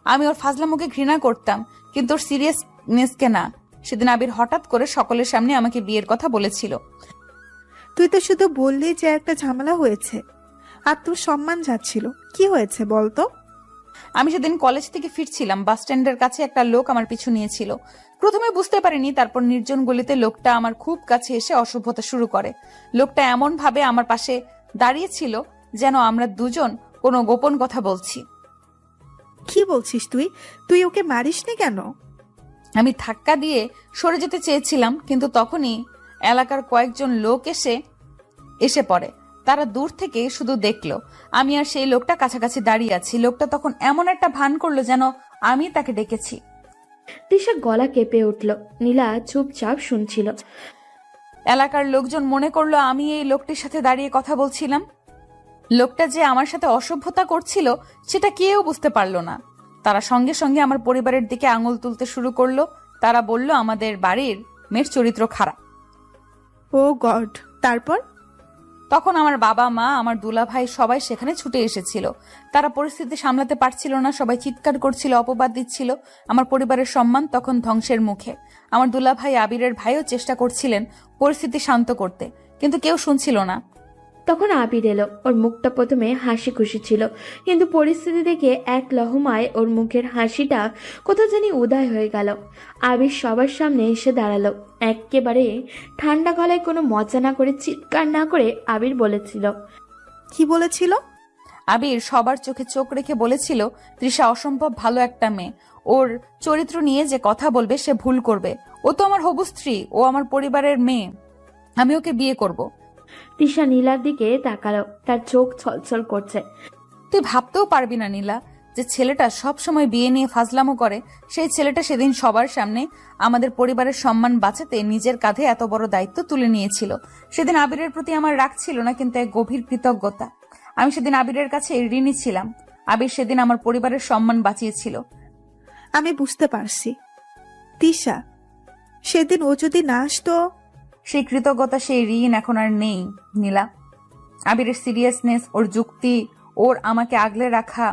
আমি ওর ফাজলামোকে ঘৃণা করতাম, কিন্তু ওর সিরিয়াসনেসকে না। সেদিন আবির হঠাৎ করে সকলের সামনে আমাকে বিয়ের কথা বলেছিল। তুই তো শুধু বললি যে একটা ঝামেলা হয়েছে, আর তোর সম্মান যাচ্ছিল। কি হয়েছে বলতো? আমি সেদিন কলেজ থেকে ফিরছিলাম, বাস স্ট্যান্ডের কাছে একটা লোক আমার পিছু নিয়েছিল। প্রথমে বুঝতে পারিনি, তারপর নির্জন গলিতে লোকটা আমার খুব কাছে এসে অসভ্যতা শুরু করে। লোকটা এমন ভাবে আমার পাশে দাঁড়িয়েছিল যেন আমরা দুজন কোনো গোপন কথা বলছি। কি বলছিস তুই? তুই ওকে মারিসনি কেন? আমি ধাক্কা দিয়ে সরে যেতে চেয়েছিলাম, কিন্তু তখনই এলাকার কয়েকজন লোক এসে পড়ে। তারা দূর থেকে শুধু দেখলো আমি আর সেই লোকটা কাছাকাছি দাঁড়িয়ে আছি। লোকটা তখন এমন একটা ভান করলো যেন আমি তাকে ডেকেছি। তিশা গলা কেঁপে উঠল। নীলা চুপচাপ শুনছিল। এলাকার লোকজন মনে করলো আমি এই লোকটির সাথে দাঁড়িয়ে কথা বলছিলাম। লোকটা যে আমার সাথে অসভ্যতা করছিল সেটা কেউ বুঝতে পারলো না। তারা সঙ্গে সঙ্গে আমার পরিবারের দিকে আঙুল তুলতে শুরু করলো। তারা বলল আমাদের বাড়ির মেয়ের চরিত্র খারাপ। ও গড! তারপর? তখন আমার বাবা মা, আমার দুলাভাই সবাই সেখানে ছুটে এসেছিল। তারা পরিস্থিতি সামলাতে পারছিল না, সবাই চিৎকার করছিল, অপবাদ দিচ্ছিল। আমার পরিবারের সম্মান তখন ধ্বংসের মুখে। আমার দুলাভাই আবিরের ভাইও চেষ্টা করছিলেন পরিস্থিতি শান্ত করতে, কিন্তু কেউ শুনছিল না। তখন আবির এলো। ওর মুখটা প্রথমে হাসি খুশি ছিল, কিন্তু পরিস্থিতি দেখে এক লহমায় ওর মুখের হাসিটা কোথাও জানি উদয় হয়ে গেল। আবির সবার সামনে এসে দাঁড়ালো। একেবারে ঠান্ডা গলায়, কোনো মজা না করে, চিৎকার না করে আবির বলেছিল। কি বলেছিল? আবির সবার চোখে চোখ রেখে বলেছিল তৃষা অসম্ভব ভালো একটা মেয়ে। ওর চরিত্র নিয়ে যে কথা বলবে সে ভুল করবে। ও তো আমার হবু স্ত্রী, ও আমার পরিবারের মেয়ে, আমি ওকে বিয়ে করব। তিশা নীলার দিকে তাকালো, তার চোখ ছলছল করছে। তুই ভাবতেও পারবি না নীলা, যে ছেলেটা সব সময় বিয়ে নিয়ে ফাজলামো করে, সেই ছেলেটা সেদিন সবার সামনে আমাদের পরিবারের সম্মান বাঁচাতে নিজের কাঁধে এত বড় দায়িত্ব তুলে নিয়েছিল। সেদিন আবিরের প্রতি আমার রাগ ছিল না, কিন্তু এক গভীর কৃতজ্ঞতা। আমি সেদিন আবিরের কাছে ঋণী ছিলাম। আবির সেদিন আমার পরিবারের সম্মান বাঁচিয়েছিল। আমি বুঝতে পারছি তিশা, সেদিন ও যদি না আসতো। সেই কৃতজ্ঞতা, সেই ঋণ এখন আর নেই নীলা। আবিরের সিরিয়াসনেস, ওর যুক্তি, ওর আমাকে আগলে রাখা,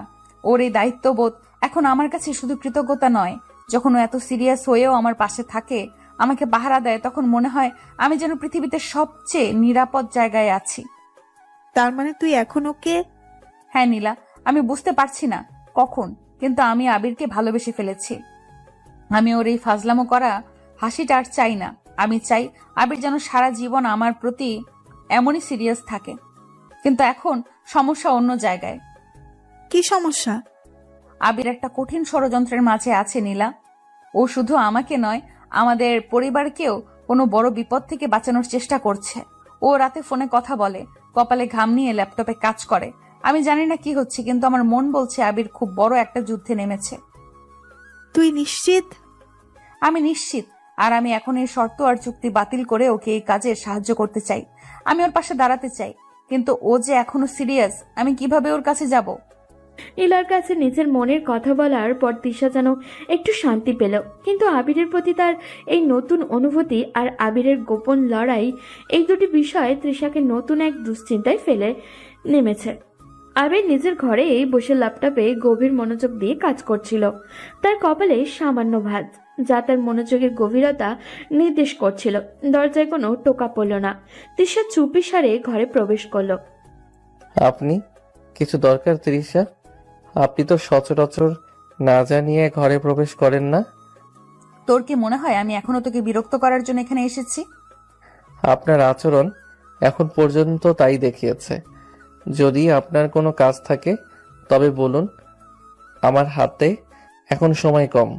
ওর এই দায়িত্ববোধ এখন আমার কাছে শুধু কৃতজ্ঞতা নয়। যখন ও এত সিরিয়াস হয়েও আমার পাশে থাকে, আমাকে পাহারা দেয়, তখন মনে হয় আমি যেন পৃথিবীতে সবচেয়ে নিরাপদ জায়গায় আছি। তার মানে তুই এখন ওকে? হ্যাঁ নীলা, আমি বুঝতে পারছি না কখন, কিন্তু আমি আবিরকে ভালোবেসে ফেলেছি। আমি ওর এই ফাজলামো করা হাসিটা আর চাই না। আমি চাই আবির যেন সারা জীবন আমার প্রতি এমনই সিরিয়াস থাকে। কিন্তু এখন সমস্যা অন্য জায়গায়। কি সমস্যা? আবির একটা কঠিন ষড়যন্ত্রের মাঝে আছে নীলা। ও শুধু আমাকে নয়, আমাদের পরিবারকেও কোনো বড় বিপদ থেকে বাঁচানোর চেষ্টা করছে। ও রাতে ফোনে কথা বলে, কপালে ঘাম নিয়ে ল্যাপটপে কাজ করে। আমি জানি না কি হচ্ছে, কিন্তু আমার মন বলছে আবির খুব বড় একটা যুদ্ধে নেমেছে। তুই নিশ্চিত? আমি নিশ্চিত। আর আমি এখন এই শর্ত আর চুক্তি বাতিল করে ওকে এই কাজে সাহায্য করতে চাই। আমি ওর পাশে দাঁড়াতে চাই, কিন্তু ও যে এখনো সিরিয়াস, আমি কিভাবে ওর কাছে যাব? নীলার কাছে নিজের মনের কথা বলার পর তিশা যেন একটু শান্তি পেল, কিন্তু আবিরের প্রতি তার এই নতুন অনুভূতি আর আবিরের গোপন লড়াই, এই দুটি বিষয় তৃষাকে নতুন এক দুশ্চিন্তায় ফেলে নেমেছে। আবির নিজের ঘরে বসে ল্যাপটপে গভীর মনোযোগ দিয়ে কাজ করছিল। তার কপালে সামান্য ভাঁজ, যা তার মনোযোগের গভীরতা নির্দেশ করছিল। দরজায় কোনো টোকা পড়ল না। তৃষা চুপি সারে ঘরে প্রবেশ করলো। আপনি? কিছু দরকার তৃষা? আপনি তো সচরাচর না জানিয়ে ঘরে প্রবেশ করেন না। তোর কি মনে হয় আমি এখনো তোকে বিরক্ত করার জন্য এখানে এসেছি? আপনার আচরণ এখন পর্যন্ত তাই দেখিয়েছে। যদি আপনার কোনো কাজ থাকে তবে বলুন, আমার হাতে এখন সময় কম।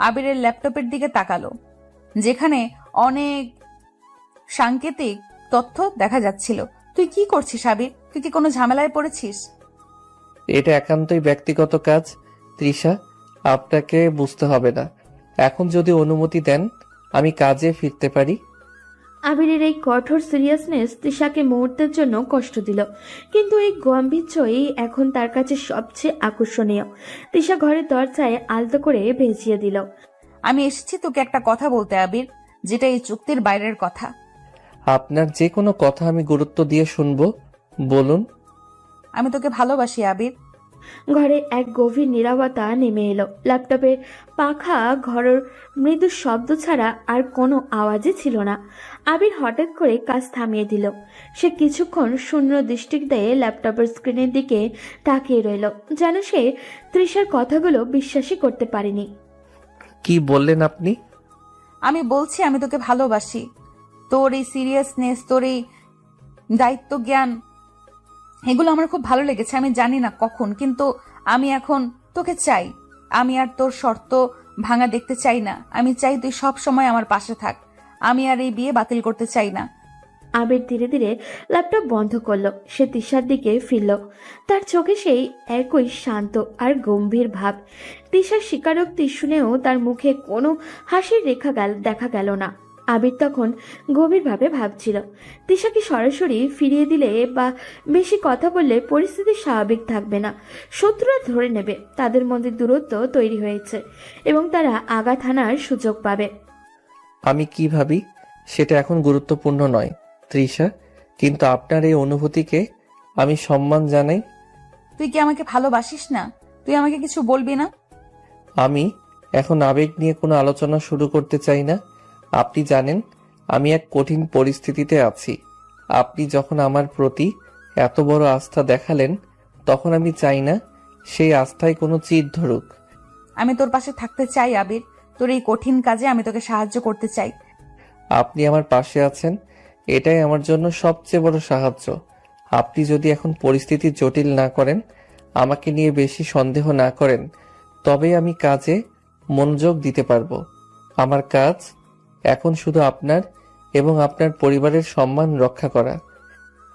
আবিরের ল্যাপটপের দিকে তাকালো, যেখানে অনেক সাংকেতিক তথ্য দেখা যাচ্ছিল। তুই কি করছিস আবির? তুই কি কোনো ঝামেলায় পড়েছিস? এটা একান্তই ব্যক্তিগত কাজ তৃষা, আপনাকে বুঝতে হবে না। এখন যদি অনুমতি দেন আমি কাজে ফিরতে পারি। আবিরের এই কঠোর সিরিয়াসনেস তৃষাকে মুহূর্তের জন্য কষ্ট দিল, কিন্তু এই গাম্ভীর্যই এখন তার কাছে সবচেয়ে আকর্ষণীয়। তৃষা ঘরের দরজায় আলতো করে ভেজিয়ে দিল। আমি এসেছি তোকে একটা কথা বলতে আবির, যেটা এই চুক্তির বাইরের কথা। আপনার যে কোনো কথা আমি গুরুত্ব দিয়ে শুনবো, বলুন। আমি তোকে ভালোবাসি আবির। ঘরে এক গভীর নীরবতা নেমে এলো। ল্যাপটপের পাখা ঘরের মৃদু শব্দ ছাড়া আর কোনো আওয়াজই ছিল না। আবির হঠাৎ করে কাজ থামিয়ে দিল। সে কিছুক্ষণ শূন্য দৃষ্টিতে ল্যাপটপের স্ক্রিনের দিকে তাকিয়ে রইল, যেন সে তৃষার কথাগুলো বিশ্বাসই করতে পারেনি। কি বললেন আপনি? আমি বলছি আমি তোকে ভালোবাসি। তোর এই সিরিয়াসনেস, তোর এই দায়িত্ব জ্ঞান, এগুলো আমার খুব ভালো লেগেছে। আমি জানি না কখন, কিন্তু আমি এখন তোকে চাই। আমি আর তোর শর্ত ভাঙা দেখতে চাই না। আমি চাই তুই সব সময় আমার পাশে থাক। আমি আর এই বিয়ে বাতিল করতে চাই না। আবির ধীরে ধীরে ল্যাপটপ বন্ধ করলো। সে তৃষার দিকে ফিরল। তার চোখে সেই একই শান্ত আর গম্ভীর ভাব। তৃষার স্বীকারোক্তি শুনেও তার মুখে কোনো হাসির রেখা দেখা গেল না। আবির তখন গভীরভাবে ভাবছিল, তৃষাকে সরাসরি ফিরিয়ে দিলে বা বেশি কথা বললে পরিস্থিতি স্বাভাবিক থাকবে না। শত্রুরা ধরে নেবে তাদের মধ্যে দূরত্ব তৈরি হয়েছে এবং তারা আঘাত হানার সুযোগ পাবে। আমি কি ভাবি সেটা এখন গুরুত্বপূর্ণ নয় তৃষা, কিন্তু আপনার এই অনুভূতিকে আমি সম্মান জানাই। তুই কি আমাকে ভালোবাসিস না? তুই আমাকে কিছু বলবি না? আমি এখন আবেগ নিয়ে কোনো আলোচনা শুরু করতে চাই না। আপনি জানেন আমি এক কঠিন পরিস্থিতিতে আছি। আপনি যখন আমার প্রতি এত বড় আস্থা দেখালেন, তখন আমি চাই না সেই আস্থায় কোনো চির ধরুক। আমি তোর পাশে থাকতে চাই আবির। তোর এই কঠিন কাজে আমি তোকে সাহায্য করতে চাই। আপনি আমার পাশে আছেন, এটাই আমার জন্য সবচেয়ে বড় সাহায্য। আপনি যদি এখন পরিস্থিতি জটিল না করেন, আমাকে নিয়ে বেশি সন্দেহ না করেন, তবে আমি কাজে মনোযোগ দিতে পারবো। আমার কাজ এখন শুধু আপনার এবং আপনার পরিবারের সম্মান রক্ষা করা।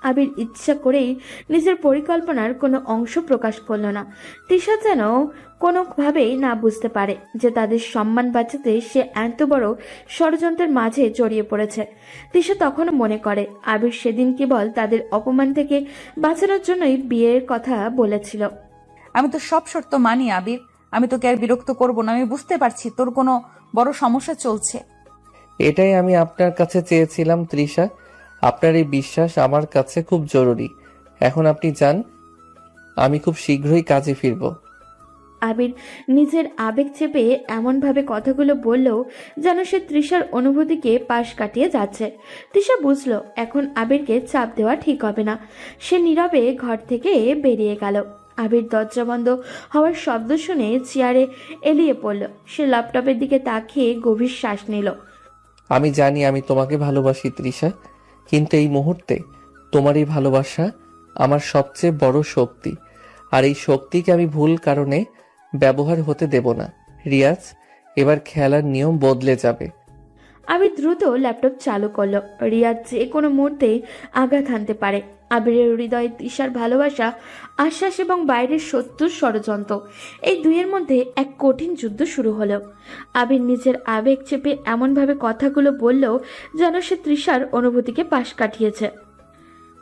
আবির ইচ্ছা করেই নিজের পরিকল্পনার কোনো অংশ প্রকাশ করল না। তৃষা যেন কোনোভাবেই না বুঝতে পারে যে তাদের সম্মান বাঁচাতে সে এত বড় ষড়যন্ত্রের মাঝে জড়িয়ে পড়েছে। তৃষা তখনও মনে করে আবির সেদিন কেবল তাদের অপমান থেকে বাঁচানোর জন্যই বিয়ের কথা বলেছিল। আমি তো সব শর্ত মানি আবির। আমি তোকে আর বিরক্ত করব না। আমি বুঝতে পারছি তোর কোনো বড় সমস্যা চলছে। এটাই আমি আপনার কাছে চেয়েছিলাম তৃষা। আপনার এই বিশ্বাস আমার কাছে খুব জরুরি। এখন আপনি যান, আমি খুব শীঘ্রই কাজে ফিরব। আবির নিজের আবেগ চেপে এমনভাবে কথাগুলো বলল যেন সে তৃষার অনুভূতিকে পাশ কাটিয়ে যাচ্ছে। তৃষা বুঝল এখন আবিরকে চাপ দেওয়া ঠিক হবে না। সে নীরবে ঘর থেকে বেরিয়ে গেল। আবির দরজা বন্ধ হওয়ার শব্দ শুনে চেয়ারে এলিয়ে পড়ল। সে ল্যাপটপের দিকে তাকিয়ে গভীর শ্বাস নিল। আমি জানি আমি তোমাকে ভালোবাসি তৃষা, কিন্তু এই মুহূর্তে তোমার এই ভালোবাসা আমার সবচেয়ে বড় শক্তি। আর এই শক্তিকে আমি ভুল কারণে ব্যবহার হতে দেব না। রিয়াজ, এবার খেলার নিয়ম বদলে যাবে। আবির দ্রুত ল্যাপটপ চালু করলো। রিয়াজ যে কোনো মুহূর্তে আঘাত হানতে পারে। আবিরের হৃদয়ে তৃষার ভালোবাসা, আশ্বাস এবং বাইরের শত্রুর ষড়যন্ত্র, এই দুইয়ের মধ্যে এক কঠিন যুদ্ধ শুরু হলো। আবির নিজের আবেগ চেপে এমনভাবে কথাগুলো বলল যেন সে তৃষার অনুভূতিকে পাশ কাটিয়েছে।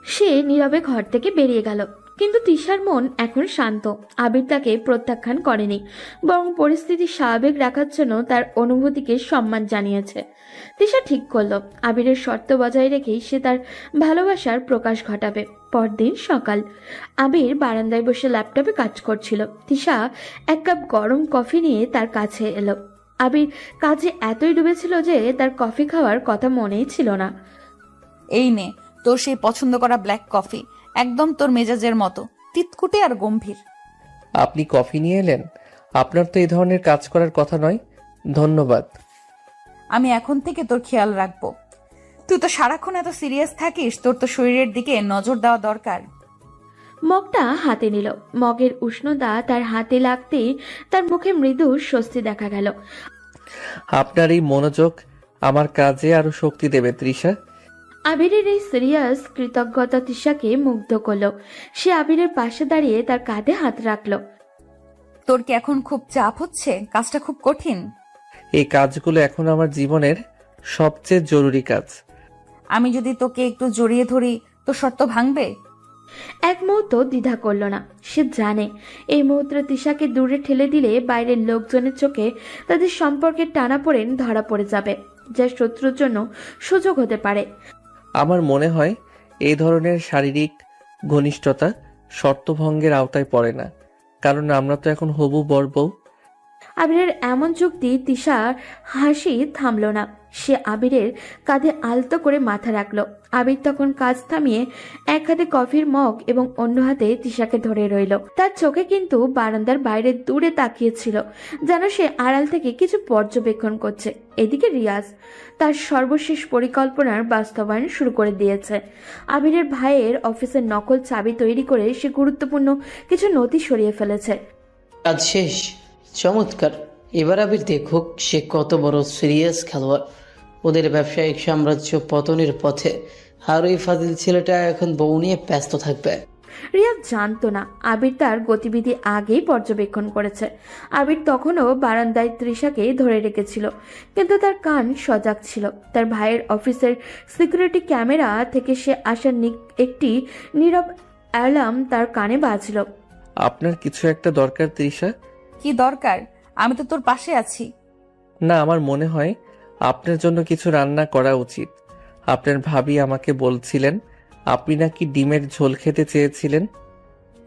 সে নীরবে ঘর থেকে বেরিয়ে গেল, কিন্তু তৃষার মন এখন শান্ত। আবির তাকে প্রত্যাখ্যান করেনি, বরং পরিস্থিতি স্বাভাবিক রাখার জন্য তার অনুভূতিকে সম্মান জানিয়েছে। তৃষা ঠিক করলো আবিরের শর্ত বজায় রেখেই সে তার ভালোবাসার প্রকাশ ঘটাবে। পরদিন সকাল, আবির বারান্দায় বসে ল্যাপটপে কাজ করছিল। তৃষা এক কাপ গরম কফি নিয়ে তার কাছে এলো। আবির কাজে এতই ডুবেছিল যে তার কফি খাওয়ার কথা মনেই ছিল না। এই নে তোর সেই পছন্দ করা ব্ল্যাক কফি, একদম তোর মেজাজের মতো, তিতকুটে আর গম্ভীর। আপনি কফি নিয়ে এলেন? আপনার তো এই ধরনের কাজ করার কথা নয়। ধন্যবাদ। আমি এখন থেকে তোর খেয়াল রাখবো। তুই তো সারাক্ষণ এত সিরিয়াস থাকিস, তোর তো শরীরের দিকে নজর দেওয়া দরকার। মগটা হাতে নিল। মগের উষ্ণতা তার হাতে লাগতেই তার মুখে মৃদু স্বস্তি দেখা গেল। আপনার এই মনোযোগ আমার কাজে আরো শক্তি দেবে তৃষা। আবিরের এই সিরিয়াস কৃতজ্ঞতা তৃষাকে মুগ্ধ করলো। সে আবিরের পাশে দাঁড়িয়ে তার কাঁধে হাত রাখলো। তোর কি এখন খুব চাপ হচ্ছে? কাজটা খুব কঠিন। এই কাজগুলো এখন আমার জীবনের সবচেয়ে জরুরি কাজ। আমি যদি তোকে একটু জড়িয়ে ধরি তো শর্ত ভাঙবে? এক মুহূর্ত দ্বিধা করলো না। সে জানে এই মুহূর্তে তৃষাকে দূরে ঠেলে দিলে বাইরের লোকজনের চোখে তাদের সম্পর্কের টানাপোড়েন ধরা পড়ে যাবে, যা শত্রুর জন্য সুযোগ হতে পারে। আমার মনে হয় এই ধরনের শারীরিক ঘনিষ্ঠতা শর্তভঙ্গের আওতায় পড়ে না, কারণ আমরা তো এখন হবু বর বউ। আবিরের এমন যুক্তি তৃষার হাসি থামলো না। সে আবিরের কাঁধে আলতো করে মাথা রাখলো। আবির তখন কাজ থামিয়ে এক হাতে কফির মগ এবং অন্য হাতে তৃষাকে ধরে রইল। তার চোখে কিন্তু বারান্দার বাইরে দূরে তাকিয়েছিল, যেন সে আড়াল থেকে কিছু পর্যবেক্ষণ করছে। এদিকে রিয়াজ তার সর্বশেষ পরিকল্পনার বাস্তবায়ন শুরু করে দিয়েছে। আবিরের ভাইয়ের অফিসের নকল চাবি তৈরি করে সে গুরুত্বপূর্ণ কিছু নথি সরিয়ে ফেলেছে। কাজ শেষ। চমৎকার। এবার আবির দেখুক সে কত বড় সিরিয়াস খেলোয়াড়। ওদের ব্যবসায়িক সাম্রাজ্য পতনের পথে, আর ওই ফাজিল ছেলেটা এখন বউ নিয়ে ব্যস্ত থাকবে। রিয়াজ জানতো না আবির তার গতিবিধি আগেই পর্যবেক্ষণ করেছে। আবির তখনও বারান্দায় তৃষাকে ধরে রেখেছিল, কিন্তু তার কান সজাগ ছিল। তার ভাইয়ের অফিসের সিকিউরিটি ক্যামেরা থেকে সে আসা একটি নীরব অ্যালার্ম তার কানে বাজল। আপনার কিছু একটা দরকার তৃষা? কি দরকার? আমি তো তোর পাশে আছি। না, আমার মনে হয় আপনার জন্য কিছু রান্না করা উচিত। আপনার ভাবি আমাকে বলছিলেন আপনি নাকি ডিমের ঝোল খেতে চেয়েছিলেন।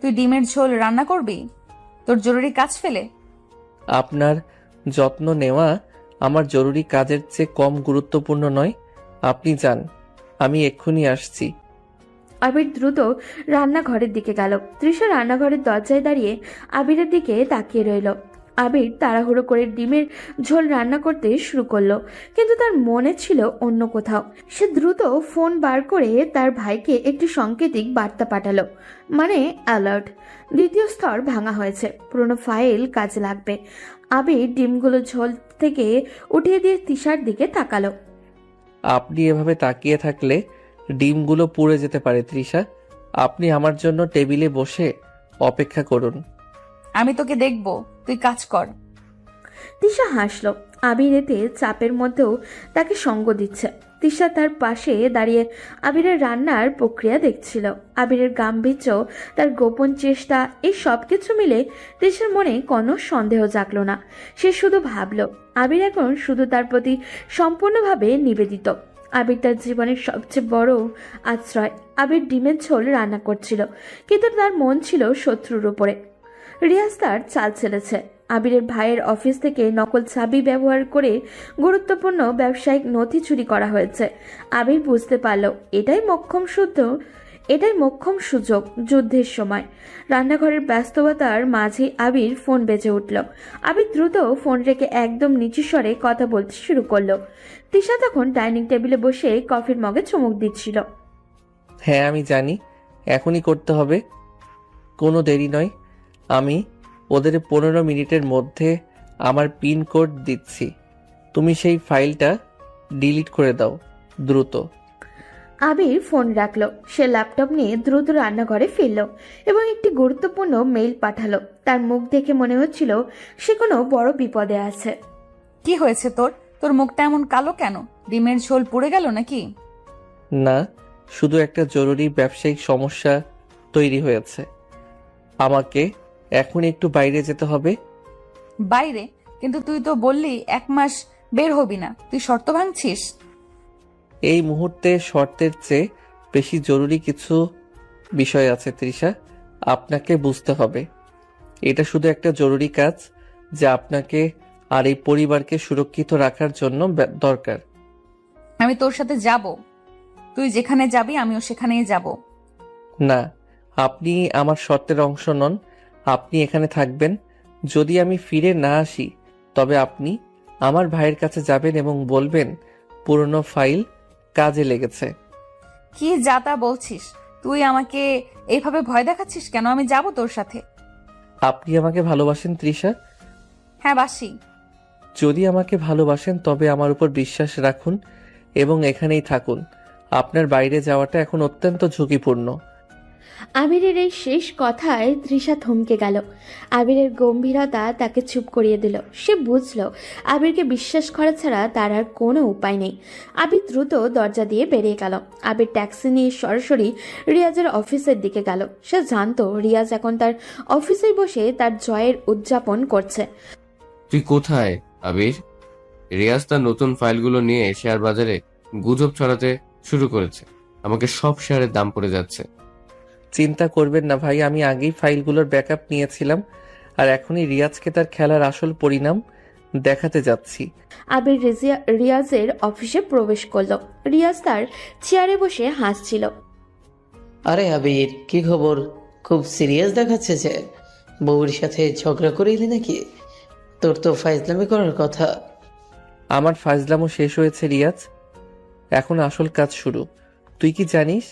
তুই ডিমের ঝোল রান্না করবি তোর জরুরি কাজ ফেলে? আপনার যত্ন নেওয়া আমার জরুরি কাজের চেয়ে কম গুরুত্বপূর্ণ নয়। আপনি যান, আমি এক্ষুনি আসছি। আবির দ্রুত রান্নাঘরের দিকে গেল। তৃষা রান্নাঘরের দরজায় দাঁড়িয়ে আবিরের দিকে তাকিয়ে রইল। আবির তাড়াহুড়ো করে ডিমের ঝোল রান্না করতে শুরু করলো, কিন্তু তার মনে ছিল অন্য কোথাও। সে দ্রুত ফোন বার করে তার ভাইকে একটি সাংকেতিক বার্তা পাঠালো, মানে অ্যালার্ট। দ্বিতীয় স্তর ভাঙা হয়েছে, পুরনো ফাইল কাজে লাগবে। আবির ডিমগুলো ঝোল থেকে উঠিয়ে দিয়ে তৃষার দিকে তাকালো। আপনি এভাবে তাকিয়ে থাকলে ডিমগুলো পুড়ে যেতে পারে তৃষা। আপনি আমার জন্য টেবিলে বসে অপেক্ষা করুন। আমি তোকে দেখবো, তুই কাজ কর। তৃষা হাসলো। আবির এতে চাপের মধ্যেও তাকে সঙ্গ দিচ্ছে। তৃষা তার পাশে দাঁড়িয়ে আবিরের রান্নার প্রক্রিয়া দেখছিল। আবিরের গাম্ভীর্য, তার গোপন চেষ্টা, এই সব কিছু মিলে তৃষার মনে কোনো সন্দেহ জাগলো না। সে শুধু ভাবল আবির এখন শুধু তার প্রতি সম্পূর্ণভাবে নিবেদিত। আবির তার জীবনের সবচেয়ে বড় আশ্রয়। আবির ডিমের ঝোল রান্না করছিল, কিন্তু তার মন ছিল শত্রুর উপরে। রিয়াজ তার চাল ছেড়েছে। আবিরের ভাইয়ের অফিস থেকে নকল চাবি ব্যবহার করে গুরুত্বপূর্ণ ব্যবসায়িক নথি চুরি করা হয়েছে। আবির বুঝতে পারল এটাই মোক্ষম সুযোগ যুদ্ধের সময়। রান্নাঘরের ব্যস্ততার মাঝে আবির ফোন বেজে উঠল। আবির দ্রুত ফোন রেখে একদম নিচু স্বরে কথা বলতে শুরু করলো। তৃষা তখন ডাইনিং টেবিলে বসে কফির মগে চুমুক দিচ্ছিল। হ্যাঁ, আমি জানি এখনই করতে হবে, কোনো দেরি নয়। আমি ওদের 15 মিনিটের মধ্যে আমার পিন কোড দিচ্ছি। তুমি সেই ফাইলটা ডিলিট করে দাও দ্রুত। আবির ফোন রাখলো। সে ল্যাপটপ নিয়ে দ্রুত রান্নাঘরে ফিরল এবং একটি গুরুত্বপূর্ণ মেইল পাঠালো। তার মুখ দেখে মনে হচ্ছিল সে কোনো বড় বিপদে আছে। কি হয়েছে তোর? তোর মুখটা এমন কালো কেন? ডিমের ঝোল পুড়ে গেল নাকি? না, শুধু একটা জরুরি ব্যবসায়িক সমস্যা তৈরি হয়েছে। আমাকে এখন একটু বাইরে যেতে হবে। বাইরে? কিন্তু তুই তো বললি 1 মাস বের হবি না, তুই শর্ত ভাঙছিস। এই মুহূর্তে শর্তের চেয়ে বেশি জরুরি কিছু বিষয় আছে তৃষা, আপনাকে বুঝতে হবে। এটা শুধু একটা জরুরি কাজ যা আপনাকে আর এই পরিবারকে সুরক্ষিত রাখার জন্য দরকার। আমি তোর সাথে যাব, তুই যেখানে যাবি আমিও সেখানেই যাব। না, আপনি আমার শর্তের অংশ নন। আপনি এখানে থাকবেন। যদি আমি ফিরে না আসি তবে আপনি আমার ভাইয়ের কাছে যাবেন এবং বলবেন পুরনো ফাইল কাজে লেগেছে। কি যাতা বলছিস? তুই আমাকে এইভাবে ভয় দেখাচ্ছিস কেন? আমি যাব তোর সাথে। আপনি আমাকে ভালোবাসেন তৃষা? হ্যাঁ, বাসি। যদি আমাকে ভালোবাসেন তবে আমার উপর বিশ্বাস রাখুন এবং এখানেই থাকুন। আপনার বাইরে যাওয়াটা এখন অত্যন্ত ঝুঁকিপূর্ণ। আবিরের এই শেষ কথায় তৃষা থমকে গেল। আবিরের গম্ভীরতা তাকে চুপ করিয়ে দিল। সে বুঝল আবিরকে বিশ্বাস করা ছাড়া তার আর কোনো উপায় নেই। আবির দ্রুত দরজা দিয়ে বেরিয়ে গেল। আবির ট্যাক্সি নিয়ে সরাসরি রিয়াজের অফিসের দিকে গেল। সে জানতো রিয়াজ এখন তার অফিসে বসে তার জয়ের উদযাপন করছে। তুই কোথায় আবির? রিয়াজ তার নতুন ফাইলগুলো নিয়ে শেয়ার বাজারে গুজব ছড়াতে শুরু করেছে। আমাকে সব শেয়ারের দাম পড়ে যাচ্ছে। চিন্তা করবেন না ভাই, আমি আগেই ফাইলগুলোর ব্যাকআপ নিয়েছিলাম আর এখনই রিয়াজকে তার খেলার আসল পরিণাম দেখাতে যাচ্ছি। আবির রিয়াজের অফিসে প্রবেশ করলো। রিয়াজ তার চেয়ারে বসে হাসছিল। আরে আবির, কি খবর? খুব সিরিয়াস দেখাচ্ছে যে। বউয়ের সাথে ঝগড়া করে এলি নাকি? তোর তো ফাইজলামি করার কথা। আমার ফাজলামো শেষ হয়েছে রিয়াজ, এখন আসল কাজ শুরু। তুই কি জানিস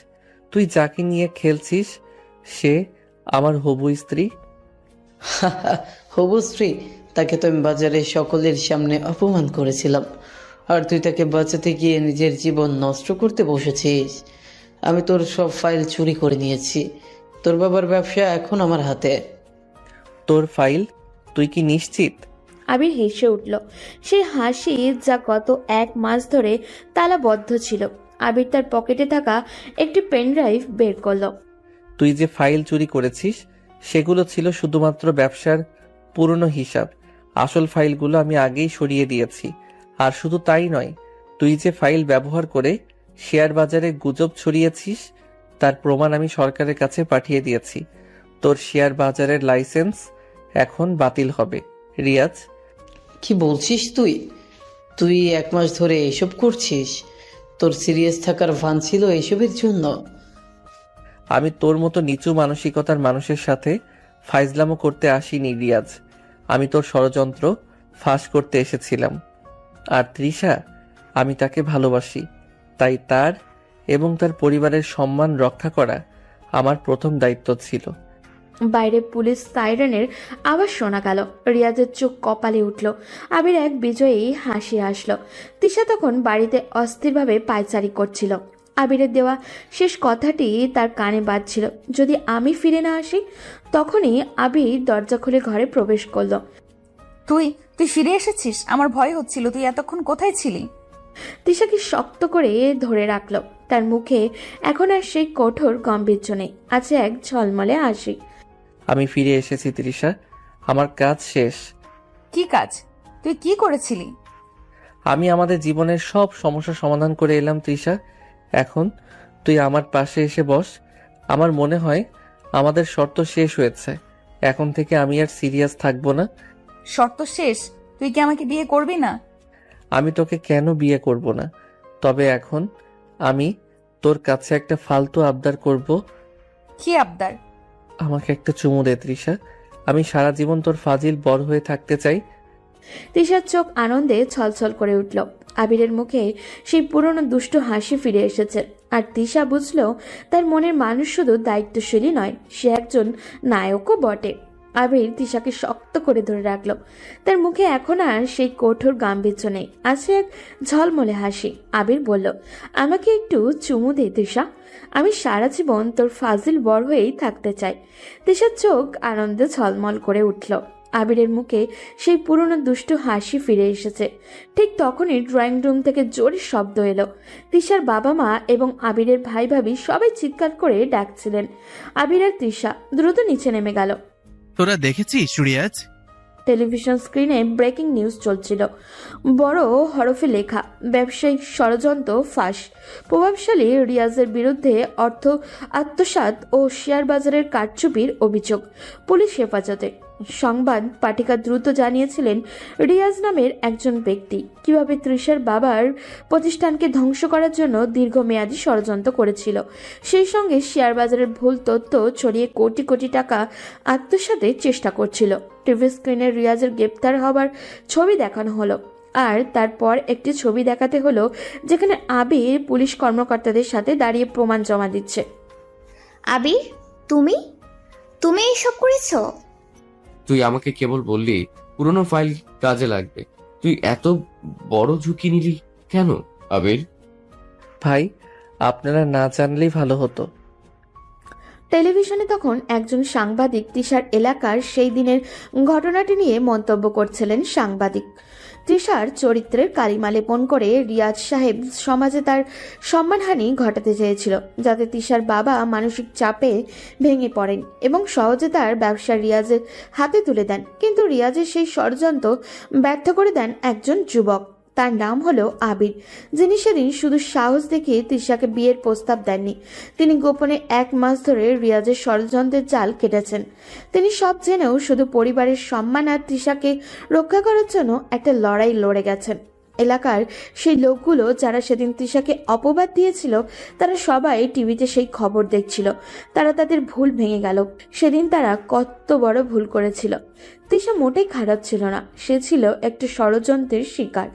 তুই যাকে নিয়ে খেলছিস সে আমার হবু স্ত্রী? হবু স্ত্রী? তাকে তো আমি বাজারে সকলের সামনে অপমান করেছিলাম, আর তুই তাকে বাঁচাতে গিয়ে নিজের জীবন নষ্ট করতে বসেছিস। আমি তোর সব ফাইল চুরি করে নিয়েছি। তোর বাবার ব্যবসা এখন আমার হাতে। তোর ফাইল? তুই কি নিশ্চিত? আবির হেসে উঠল। সেই হাসি যা গত 1 মাস ধরে তালাবদ্ধ ছিল। আবির তার পকেটে থাকা একটি পেনড্রাইভ বের করলো। তুই যে ফাইল চুরি করেছিস সেগুলো ছিল শুধুমাত্র ব্যবসার পুরনো হিসাব। আসল ফাইলগুলো আমি আগেই সরিয়ে দিয়েছি। আর শুধু তাই নয়, তুই যে ফাইল ব্যবহার করে শেয়ার বাজারে গুজব ছড়িয়েছিস তার প্রমাণ আমি সরকারের কাছে পাঠিয়ে দিয়েছি। তোর শেয়ার বাজারের লাইসেন্স এখন বাতিল হবে। রিয়াজ, কি বলছিস তুই? তুই 1 মাস ধরে এসব করছিস? তোর সিরিয়াস থাকার ভান ছিল এসবের জন্য? আমি তোর মতো নিচু মানসিকতার মানুষের সাথে ফাইজলামো করতে আসিনি রিয়াজ। আমি তোর ষড়যন্ত্র ফাঁস করতে এসেছিলাম। আর তৃষা, আমি তাকে ভালোবাসি, তাই তার এবং তার পরিবারের সম্মান রক্ষা করা আমার প্রথম দায়িত্ব ছিল। বাইরে পুলিশ সাইরেনের আওয়াজ শোনা গেল। রিয়াজের চোখ কপালে উঠল। আবির এক বিজয়ী হাসি হাসল। তিশা তখন বাড়িতে অস্থিরভাবে পায়চারি করছিল। আবিরের দেওয়া শেষ কথাটি তার কানে বাজছিল। যদি আমি ফিরে না আসি। তখনই আবির দরজা খুলে ঘরে প্রবেশ করলো। তুই ফিরে এসেছিস? আমার ভয় হচ্ছিল। তুই এতক্ষণ কোথায় ছিলি? তিশাকে শক্ত করে ধরে রাখলো। তার মুখে এখন আর সেই কঠোর গাম্ভীর্য নেই, আছে এক ঝলমলে হাসি। আমি ফিরে এসেছি তৃষা, আমার কাজ শেষ। কি কাজ? তুই কি করেছিলি? আমি আমাদের জীবনের সব সমস্যা সমাধান করে এলাম তৃষা। এখন তুই আমার পাশে এসে বস। আমার মনে হয় আমাদের শর্ত শেষ হয়েছে। এখন থেকে আমি আর সিরিয়াস থাকবো না। শর্ত শেষ? তুই কি আমাকে বিয়ে করবি না? আমি তোকে কেন বিয়ে করব না? তবে এখন আমি তোর কাছে একটা ফালতু আবদার করব। কি আবদার? আমাকে একটা চুমু দে তৃষা। আমি সারা জীবন তোর ফাজিল বর হয়ে থাকতে চাই। তিশার চোখ আনন্দে ছলছল করে উঠল। আবিরের মুখে সেই পুরনো দুষ্টু হাসি ফিরে এসেছে। আর তিশা বুঝল তার মনের মানুষ শুধু দায়িত্বশীলই নয়, সে একজন নায়কও বটে। আবির তিশাকে শক্ত করে ধরে রাখল। তার মুখে এখন আর সেই কঠোর গাম্ভীর্য নেই, আছে এক ঝলমলে হাসি। আবির বলল, আমাকে একটু চুমু দে তিশা। আমি সারা জীবন তোর ফাজিল বর হয়েই থাকতে চাই। তিশার চোখ আনন্দে ঝলমল করে উঠল। আবিরের মুখে সেই পুরনো দুষ্টু হাসি ফিরে এসেছে। ঠিক তখনই ড্রয়িং রুম থেকে জোরে শব্দ এলো। তিশার বাবা মা এবং আবিরের ভাই ভাবি সবাই চিৎকার করে ডাকছিলেন। আবির আর তিশা দ্রুত নিচে নেমে গেল। তোরা দেখেছিস রিয়াজ? টেলিভিশন স্ক্রিনে ব্রেকিং নিউজ চলছিল। বড় হরফে লেখা, ব্যবসায়িক ষড়যন্ত্র ফাঁস। প্রভাবশালী রিয়াজের বিরুদ্ধে অর্থ আত্মসাৎ ও শেয়ার বাজারের কারচুপির অভিযোগ। পুলিশ হেফাজতে। সংবাদ পাঠিকা দ্রুত জানিয়েছিলেন রিয়াজ নামের একজন ব্যক্তি কিভাবে তৃষার বাবার প্রতিষ্ঠানকে ধ্বংস করার জন্য দীর্ঘমেয়াদী ষড়যন্ত্র করেছিল। সেই সঙ্গে শেয়ার বাজারের ভুল তথ্য ছড়িয়ে কোটি কোটি টাকা আত্মসাতের চেষ্টা করছিল। টিভি স্ক্রিনে রিয়াজের গ্রেপ্তার হবার ছবি দেখানো হলো। আর তারপর একটি ছবি দেখাতে হলো যেখানে আবির পুলিশ কর্মকর্তাদের সাথে দাঁড়িয়ে প্রমাণ জমা দিচ্ছে। আবির, তুমি এসব করেছো? তুই আমাকে কেবল বললি পুরনো ফাইল কাজে লাগবে, তুই এত বড় ঝুঁকি নিলি কেন আবির? ভাই, আপনারা না জানলেই ভালো হতো। টেলিভিশনে তখন একজন সাংবাদিক তৃষার এলাকার সেই দিনের ঘটনাটি নিয়ে মন্তব্য করছিলেন। সাংবাদিক তৃষার চরিত্রের কালিমা লেপন করে রিয়াজ সাহেব সমাজে তার সম্মানহানি ঘটাতে চেয়েছিল, যাতে তৃষার বাবা মানসিক চাপে ভেঙে পড়েন এবং সহজে তার ব্যবসা রিয়াজের হাতে তুলে দেন। কিন্তু রিয়াজের সেই ষড়যন্ত্র ব্যর্থ করে দেন একজন যুবক, তার নাম হলো আবির, যিনি সেদিন শুধু সাহস দেখিয়ে তৃষাকে বিয়ের প্রস্তাব দেননি। তিনি গোপনে 1 মাস ধরে রিয়াজের ষড়যন্ত্রের জাল কেটেছেন। তিনি সব জেনেও শুধু পরিবারের সম্মান আর তৃষাকে রক্ষা করার জন্য একটা লড়াই লড়ে গেছেন। এলাকার সেই লোকগুলো যারা সেদিন তৃষাকে অপবাদ দিয়েছিল, তারা সবাই টিভিতে সেই খবর দেখছিল। তারা তাদের ভুল ভেঙে গেল। সেদিন তারা কত বড় ভুল করেছিল। তৃষা মোটেই খারাপ ছিল না, সে ছিল একটা ষড়যন্ত্রের শিকার।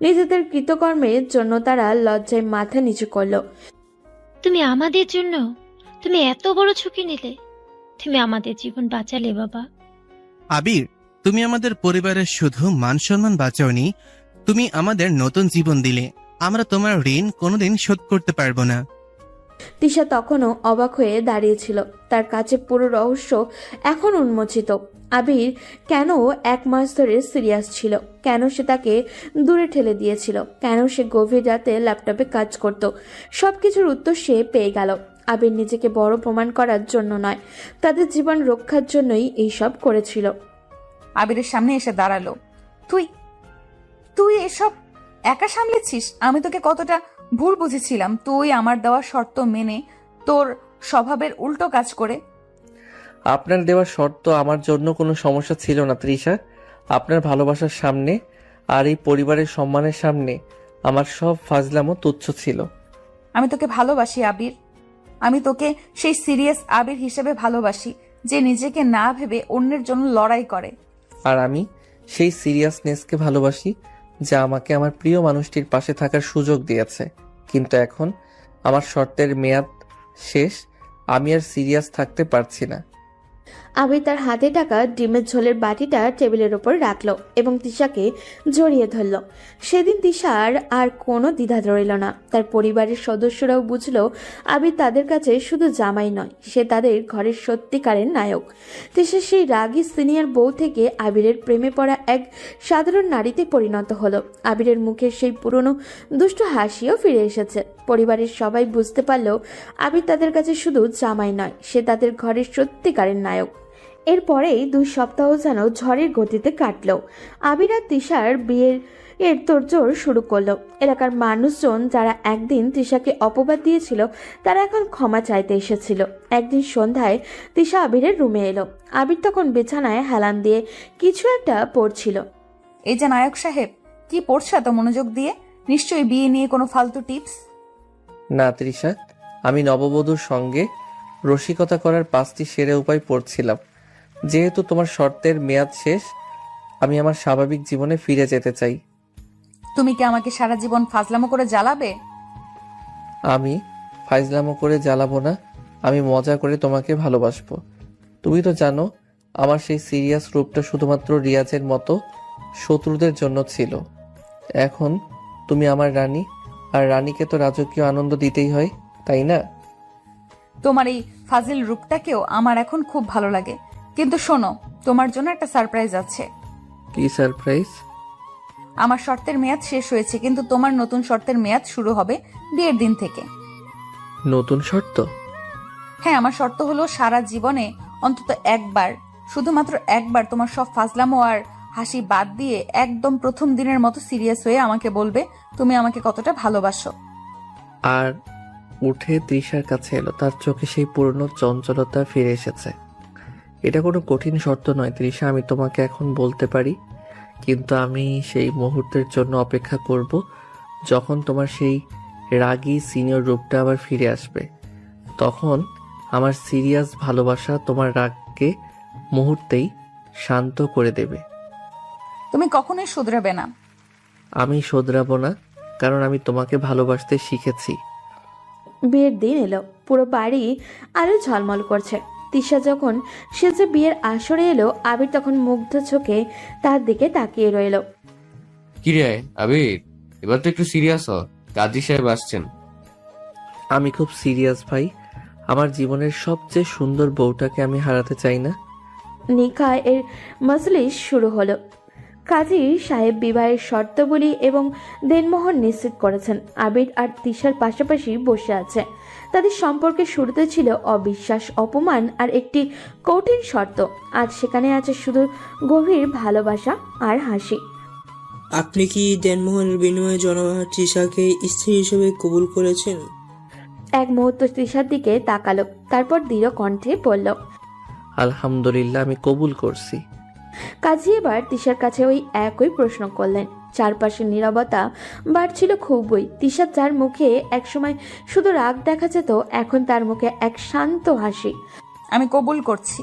নিজেদের কৃতকর্মের জন্য তারা লজ্জায় মাথা নিচু করলো। তুমি আমাদের জন্য তুমি এত বড় ঝুঁকি নিলে, তুমি আমাদের জীবন বাঁচালে বাবা। আবির, তুমি আমাদের পরিবারের শুধু মান সম্মান বাঁচাওনি, তুমি আমাদের নতুন জীবন দিলে। আমরা তোমার ঋণ কোনোদিন শোধ করতে পারবো না। তৃষা তখনও অবাক হয়ে দাঁড়িয়েছিল। তার কাছে পুরো রহস্য এখন উন্মোচিত। আবির কেন 1 মাস ধরে সিরিয়াস ছিল, কেন সে তাকে দূরে ঠেলে দিয়েছিল, কেন সে গভীর রাতে ল্যাপটপে কাজ করত। সবকিছুর উত্তর সে পেয়ে গেল। আবির নিজেকে বড় প্রমাণ করার জন্য নয়, তাদের জীবন রক্ষার জন্যই এইসব করেছিল। আবিরের সামনে এসে দাঁড়ালো। তুই তুই এসব একা সামলেছিস? আমি তোকে কতটা ভুল বুঝেছিলাম। তুই আমার দেওয়া শর্ত মেনে তোর স্বভাবের উল্টো কাজ করে। আপনার দেওয়া শর্ত আমার জন্য কোনো সমস্যা ছিল না তৃষা। আপনার ভালোবাসার সামনে আর এই পরিবারের সম্মানের সামনে আমার সব ফাজলামো তুচ্ছ ছিল। আমি তোকে ভালোবাসি আবির। আমি তোকে সেই সিরিয়াস আবির হিসেবে ভালোবাসি, যে নিজেকে না ভেবে অন্যের জন্য লড়াই করে। আর আমি সেই সিরিয়াসনেসকে ভালোবাসি, যা আমাকে আমার প্রিয় মানুষটির পাশে থাকার সুযোগ দিয়েছে। কিন্তু এখন আমার শর্তের মেয়াদ শেষ, আমি আর সিরিয়াস থাকতে পারছি না। আবির তার হাতে থাকা ডিমের ঝোলের বাটিটা টেবিলের ওপর রাখলো এবং তৃষাকে জড়িয়ে ধরল। সেদিন তৃষার আর কোনো দ্বিধা রইল না। তার পরিবারের সদস্যরাও বুঝলো আবির তাদের কাছে শুধু জামাই নয়, সে তাদের ঘরের সত্যিকারের নায়ক। তৃষা সেই রাগী সিনিয়র বউ থেকে আবিরের প্রেমে পড়া এক সাধারণ নারীতে পরিণত হলো। আবিরের মুখের সেই পুরনো দুষ্ট হাসিও ফিরে এসেছে। পরিবারের সবাই বুঝতে পারল আবির তাদের কাছে শুধু জামাই নয়, সে তাদের ঘরের সত্যিকারের নায়ক। এরপরেই 2 সপ্তাহ যেন ঝড়ের গতিতে কাটলো। আবির আর তৃষার বিয়ের তোড়জোড় শুরু করলো। এলাকার মানুষজন যারা একদিন তৃষাকে অপবাদ দিয়েছিল, তারা এখন ক্ষমা চাইতে এসেছিল। একদিন সন্ধ্যায় তৃষা আবিরের রুমে এলো। আবির তখন বিছানায় হেলান দিয়ে কিছু একটা পড়ছিল। এই যে নায়ক সাহেব, কি পড়ছো এত মনোযোগ দিয়ে? নিশ্চয়ই বিয়ে নিয়ে কোনো ফালতু টিপস। না তৃষা, আমি নববধূর সঙ্গে রসিকতা করার 5টি সেরা উপায় পড়ছিলাম। যেহেতু তোমার শর্তের মেয়াদ শেষ, আমি আমার স্বাভাবিক জীবনে ফিরে যেতে চাই। তুমি কি আমাকে সারা জীবন ফাজলামো করে জ্বালাবে? আমি ফাইজলামো করে জ্বালাবো না, আমি মজা করে তোমাকে ভালোবাসবো। তুমি তো জানো আমার সেই সিরিয়াস রূপটা শুধুমাত্র রিয়াজের মতো শত্রুদের জন্য ছিল। এখন তুমি আমার রানী, আর রানীকে তো রাজকীয় আনন্দ দিতেই হয়, তাই না? তোমার এই ফাজিল রূপটাকেও আমার এখন খুব ভালো লাগে। কিন্তু শোনো, তোমার জন্য একটা সারপ্রাইজ আছে। কি সারপ্রাইজ? আমার শর্তের মেয়াদ শেষ হয়েছে, কিন্তু তোমার নতুন শর্তের মেয়াদ শুরু হবে বিয়ের দিন থেকে। নতুন শর্ত? হ্যাঁ, আমার শর্ত হলো সারা জীবনে অন্তত একবার, শুধুমাত্র একবার তোমার সব ফাজলামো আর হাসি বাদ দিয়ে একদম প্রথম দিনের মতো সিরিয়াস হয়ে আমাকে বলবে তুমি আমাকে কতটা ভালোবাসো। আর উঠে তৃষার কাছে এলো, তার চোখে সেই পুরনো চঞ্চলতা ফিরে এসেছে। এটা কোনো কঠিন শর্ত নয় তৃষা, আমি তোমাকে এখন বলতে পারি, কিন্তু আমি সেই মুহূর্তের জন্য অপেক্ষা করব যখন তোমার সেই রাগী সিনিয়র রূপটা আবার ফিরে আসবে। তখন আমার সিরিয়াস ভালোবাসা তোমার রাগকে মুহূর্তেই শান্ত করে দেবে। তুমি কখনোই শুধরাবে না। আমি শোধরাবো না, কারণ আমি তোমাকে ভালোবাসতে শিখেছি। বিয়ের দিন এলো, পুরো বাড়ি আরো ঝলমল করছে। তৃষা যখন সেজে বিয়ের আসরে এলো, আবির তখন মুগ্ধ চোখে তার দিকে তাকিয়ে রইল। কি রে আবির, এবার তো একটু সিরিয়াস হ, কাজী সাহেব আসছেন। আমি খুব সিরিয়াস ভাই। আমার জীবনের সবচেয়ে সুন্দর বউটাকে আমি হারাতে চাই না। নিকা এর মজলিস শুরু হলো। কাজী সাহেব বিবাহের শর্তাবলী এবং দেনমোহর নিশ্চিত করেছেন। আবির আর তিশার পাশাপাশি বসে আছে। তাদের সম্পর্কের শুরুতে ছিল অবিশ্বাস, অপমান আর একটি কঠিন শর্ত। আজ সেখানে আছে শুধু গভীর ভালোবাসা আর হাসি। আপনি কি দেনমোহরের বিনিময়ে জনগণ তৃষাকে স্ত্রী হিসেবে কবুল করেছেন? এক মুহূর্ত তিশার দিকে তাকালো, তারপর দৃঢ় কণ্ঠে বলল, আলহামদুলিল্লাহ, আমি কবুল করছি। কাজী এবার তিশার কাছে ওই একই প্রশ্ন করলেন। চারপাশে নীরবতা বাড়ছিল খুবই। তিশা যার মুখে একসময় শুধু রাগ দেখা যেত, এখন তার মুখে এক শান্ত হাসি। আমি কবুল করছি।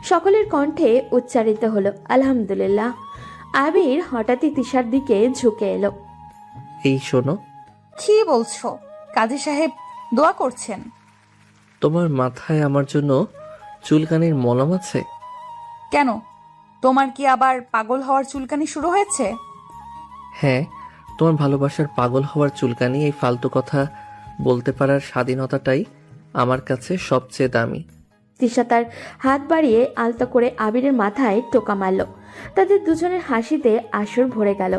সকলের কণ্ঠে উচ্চারিত হলো আলহামদুলিল্লাহ। আবির হঠাৎই তিশার দিকে ঝুঁকে এলো। এই শোনো। কি বলছো? কাজী সাহেব দোয়া করছেন? তোমার মাথায় আমার জন্য চুলকানির মলম আছে? কেন, তোমার কি আবার পাগল হওয়ার চুলকানি শুরু হয়েছে? হ্যাঁ, তোমার ভালোবাসার পাগল হওয়ার চুলকানি। এই ফালতু কথা বলতে পারার স্বাধীনতাটাই আমার কাছে সবচেয়ে দামি। তিশা তার হাত বাড়িয়ে আলতো করে আবিরের মাথায় টোকা মারল। তাদের দুজনের হাসিতে আসর ভরে গেল।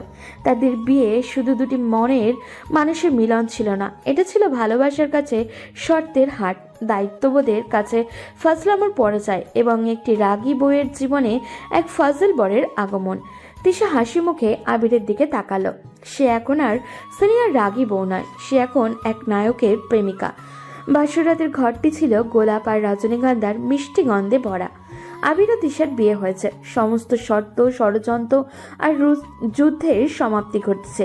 তাদের বিয়ে শুধু দুটি মনের মানুষের মিলন ছিল না, এটা ছিল ভালোবাসার কাছে শর্তের হাট, দায়িত্ববোধের কাছে ফাজলামোর পরাজয় এবং একটি রাগী বউয়ের জীবনে এক ফাজল বরের আগমন। তিশা হাসি মুখে আবিরের দিকে তাকালো। সে এখন আর সিনিয়র রাগী বউ নয়, সে এখন এক নায়কের প্রেমিকা। বাসরাতের ঘরটি ছিল গোলাপ আর রজনীগন্ধার মিষ্টি গন্ধে ভরা। আবির ও তিশার বিয়ে হয়েছে, সমস্ত শর্ত, ষড়যন্ত্র আর যুদ্ধের সমাপ্তি ঘটছে।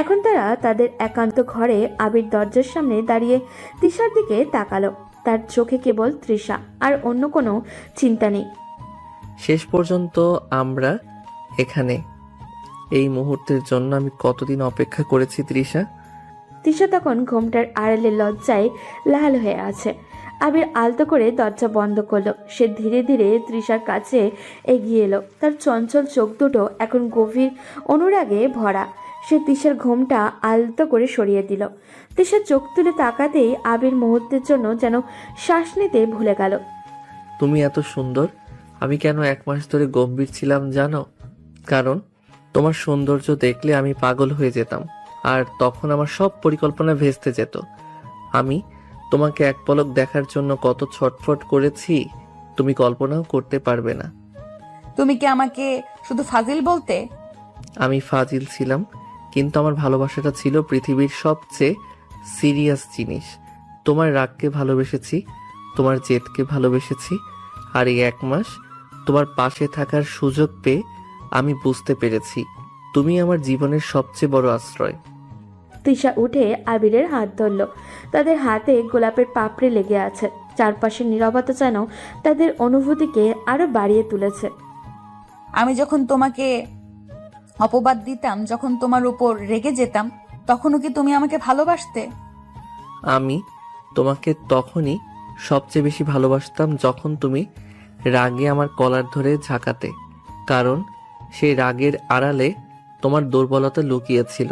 এখন তারা তাদের একান্ত ঘরে। আবির দরজার সামনে দাঁড়িয়ে তিশার দিকে তাকালো। তার চোখে কেবল তৃষা, আর অন্য কোনো চিন্তা নেই। শেষ পর্যন্ত আমরা এখানে। এই মুহূর্তের জন্য আমি কতদিন অপেক্ষা করেছি তৃষা। তিশা তখন ঘোমটার আড়ালে লজ্জায় লাল হয়ে আছে। আবির আলতো করে দরজা বন্ধ করলো। সে ধীরে ধীরে তৃষার কাছে এগিয়ে এলো। তার চঞ্চল চোখ দুটো এখন গভীর অনুরাগে ভরা। সে তিশার ঘোমটা আলতো করে সরিয়ে দিল। তিশার চোখ তুলে তাকাতেই আবির মুহূর্তের জন্য যেন শ্বাস নিতে ভুলে গেল। তুমি এত সুন্দর। আমি কেন 1 মাস ধরে গম্ভীর ছিলাম জানো? কারণ তোমার সৌন্দর্য দেখলে আমি পাগল হয়ে যেতাম, আর তখন আমার সব পরিকল্পনা ভেস্তে যেত। আমি তোমাকে এক পলক দেখার জন্য কত ছটফট করেছি তুমি কল্পনাও করতে পারবে না। তুমি কি আমাকে শুধু ফাজিল বলতে? আমি ফাজিল ছিলাম, কিন্তু আমার ভালোবাসাটা ছিল পৃথিবীর সবচেয়ে সিরিয়াস জিনিস। তোমার রাগকে ভালোবেসেছি, তোমার জেদকে ভালোবেসেছি, আর এই 1 মাস তোমার পাশে থাকার সুযোগ পেয়ে আমি বুঝতে পেরেছি তুমি আমার জীবনের সবচেয়ে বড় আশ্রয়। তৃষা উঠে আবিরের হাত ধরল। তাদের হাতে গোলাপের পাপড়ি লেগে আছে। চারপাশের নীরবতা যেন তাদের অনুভূতিকে আরো বাড়িয়ে তুলেছে। আমি যখন তোমাকে অপবাদ দিতাম, যখন তোমার উপর রেগে যেতাম, তখনও কি তুমি আমাকে ভালোবাসতে? আমি তোমাকে তখনই সবচেয়ে বেশি ভালোবাসতাম যখন তুমি রাগে আমার কলার ধরে ঝাঁকাতে, কারণ সেই রাগের আড়ালে তোমার দুর্বলতা লুকিয়েছিল।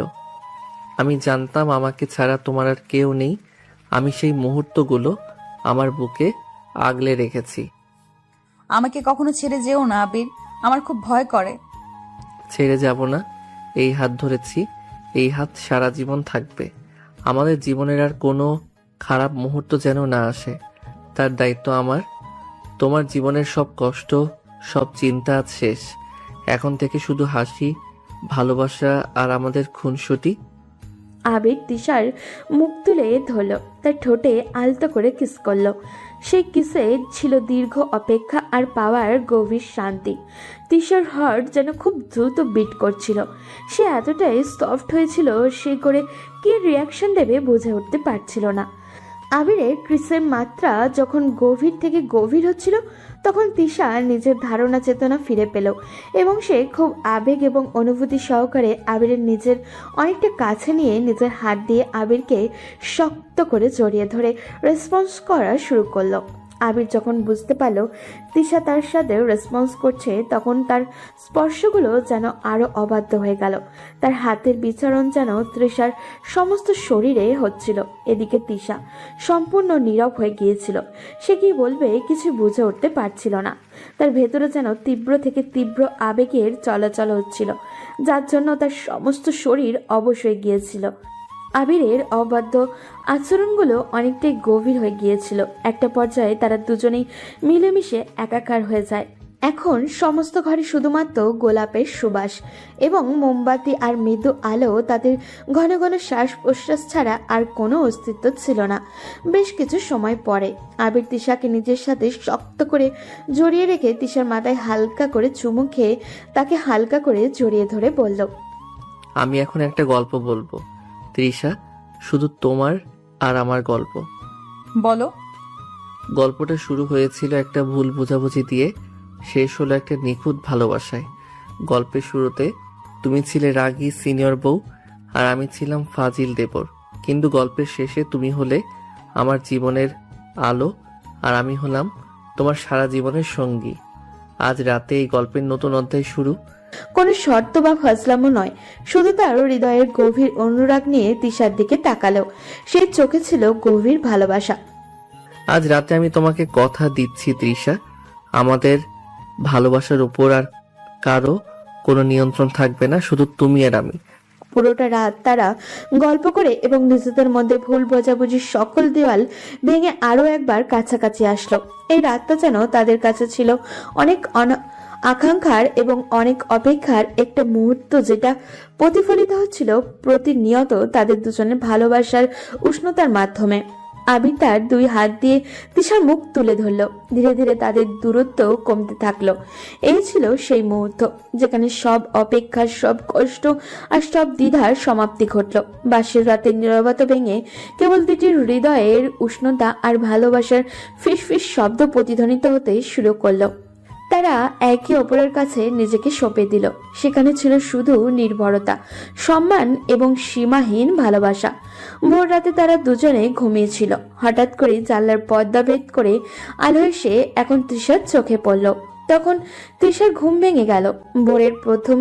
আমি জানতাম আমাকে ছাড়া তোমার আর কেউ নেই। আমি সেই মুহূর্তগুলো আমার বুকে আগলে রেখেছি। আমাকে কখনো ছেড়ে যেও না আবির, আমার খুব ভয় করে। ছেড়ে যাব না। এই হাত ধরেছি, এই হাত সারা জীবন থাকবে। আমাদের জীবনের আর কোনো খারাপ মুহূর্ত যেন না আসে, তার দায়িত্ব আমার। তোমার জীবনের সব কষ্ট, সব চিন্তা আজ শেষ। এখন থেকে শুধু হাসি, ভালোবাসা আর আমাদের খুনসুটি। আবির তিশার মুখ তুলে ধরল, তার ঠোঁটে আলতো করে কিস করলো। সেই কিসে ছিল দীর্ঘ অপেক্ষা আর পাওয়ার গভীর শান্তি। তিশার হার্ট যেন খুব দ্রুত বিট করছিল। সে এতটাই সফট হয়েছিল, সে করে কি রিয়াকশন দেবে বুঝে উঠতে পারছিল না। আবিরের কিসের মাত্রা যখন গভীর থেকে গভীর হচ্ছিল, তখন তিশা নিজের ধারণা চেতনা ফিরে পেল এবং সে খুব আবেগ এবং অনুভূতি সহকারে আবিরের নিজের অনেকটা কাছে নিয়ে নিজের হাত দিয়ে আবিরকে শক্ত করে জড়িয়ে ধরে রেসপন্স করা শুরু করলো। আবির যখন বুঝতে পারল তিশা তার সাথে রেসপন্স করছে, তখন তার স্পর্শগুলো যেন আরো অবাধ্য হয়ে গেল। তার হাতের বিচরণ যেন তৃষার সমস্ত শরীরে হচ্ছিল। এদিকে তিশা সম্পূর্ণ নীরব হয়ে গিয়েছিল। সে কি বলবে কিছু বুঝে উঠতে পারছিল না। তার ভেতরে যেন তীব্র থেকে তীব্র আবেগের চলাচল হচ্ছিল, যার জন্য তার সমস্ত শরীর অবশ হয়ে গিয়েছিল। আবিরের অবাধ্য আচরণগুলো অনেকটাই গভীর হয়ে গিয়েছিল। একটা পর্যায়ে তারা দুজনেই মিলেমিশে একাকার হয়ে যায়। এখন সমস্ত ঘরে শুধুমাত্র গোলাপের সুবাস এবং মোমবাতি আর মৃদু আলো, তাদের ঘন ঘন শ্বাস প্রশ্বাস ছাড়া আর কোনো অস্তিত্ব ছিল না। বেশ কিছু সময় পরে আবির তিশাকে নিজের সাথে শক্ত করে জড়িয়ে রেখে তিশার মাথায় হালকা করে চুমু খেয়ে তাকে হালকা করে জড়িয়ে ধরে বলল, আমি এখন একটা গল্প বলবো তৃষা, শুধু তোমার আর আমার গল্প। বলো। গল্পটা শুরু হয়েছিল একটা ভুল বোঝাবুঝি দিয়ে, শেষ হলো একটা নিখুঁত ভালোবাসায়। গল্পের শুরুতে তুমি ছিলে রাগী সিনিয়র বউ আর আমি ছিলাম ফাজিল দেবর, কিন্তু গল্পের শেষে তুমি হলে আমার জীবনের আলো আর আমি হলাম তোমার সারা জীবনের সঙ্গী। আজ রাতে এই গল্পের নতুন অধ্যায় শুরু। কোনো শর্ত বা ফজলামও নয়, শুধু তার হৃদয়ের গভীর অনুরাগ নিয়ে তিশার দিকে তাকালো। সেই চোখে ছিল গভীর ভালোবাসা। আজ রাতে আমি তোমাকে কথা দিচ্ছি তৃষা, আমাদের ভালোবাসার উপর আর কারো কোনো নিয়ন্ত্রণ থাকবে না, শুধু তুমি আর আমি। পুরোটা রাত তারা গল্প করে এবং নিজেদের মধ্যে ভুল বোঝাবুঝির সকল দেওয়াল ভেঙে আরো একবার কাছাকাছি আসলো। এই রাতটা যেন তাদের কাছে ছিল অনেক আকাঙ্ক্ষার এবং অনেক অপেক্ষার একটা মুহূর্ত, যেটা প্রতিফলিত হচ্ছিল প্রতিনিয়ত তাদের দুজনের ভালোবাসার উষ্ণতার মাধ্যমে। আবির তার দুই হাত দিয়ে তিশার মুখ তুলে ধরল। ধীরে ধীরে তাদের দূরত্ব কমতে থাকলো। এই ছিল সেই মুহূর্ত যেখানে সব অপেক্ষা, সব কষ্ট আর সব দ্বিধার সমাপ্তি ঘটল। বাসের রাতের নীরবতা ভেঙে কেবল দুটির হৃদয়ের উষ্ণতা আর ভালোবাসার ফিসফিস শব্দ প্রতিধ্বনিত হতে শুরু করলো। তারা একে অপরের কাছে নিজেকে সঁপে দিল। সেখানে ছিল শুধু নির্ভরতা, সম্মান এবং সীমাহীন ভালোবাসা। ভোর রাতে তারা দুজনে ঘুমিয়েছিল। হঠাৎ করে জানলার পর্দা ভেদ করে আলো এসে এখন তৃষার চোখে পড়ল। তখন তৃষার ঘুম ভেঙে গেল। ভোরের প্রথম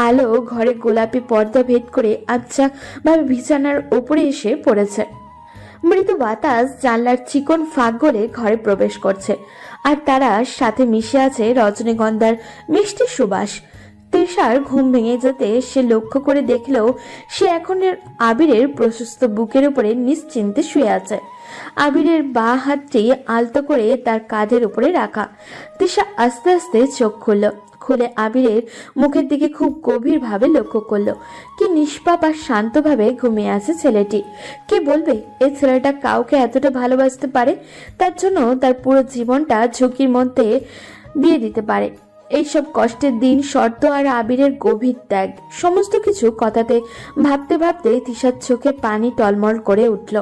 আলো ঘরে গোলাপি পর্দা ভেদ করে আচ্ছা ভাবে বিছানার উপরে এসে পড়েছে। মৃদু বাতাস জানলার চিকন ফাঁক গলে ঘরে প্রবেশ করছে, আর তারা সাথে মিশে আছে রজনীগন্ধার মিষ্টি সুবাস। তৃষার ঘুম ভেঙে যেতে সে লক্ষ্য করে দেখলেও সে এখন আবিরের প্রশস্ত বুকের উপরে নিশ্চিন্তে শুয়ে আছে। আবিরের বাঁ হাতটি আলতো করে তার কাঁধের উপরে রাখা। তৃষা আস্তে আস্তে চোখ খুলে আবিরের মুখের দিকে খুব গভীর ভাবে লক্ষ্য করলো। কি নিষ্পাপ আর শান্তভাবে ঘুমিয়ে আছে ছেলেটি। কে বলবে এই ছেলেটা কাউকে এতটা ভালোবাসতে পারে, তার জন্য তার পুরো জীবনটা ঝুঁকির মধ্যে দিয়ে দিতে পারে। এইসব কষ্টের দিন, শর্ত আর আবিরের গভীর ত্যাগ, সমস্ত কিছু কথাতে ভাবতে ভাবতে তিশার চোখে পানি টলমল করে উঠল।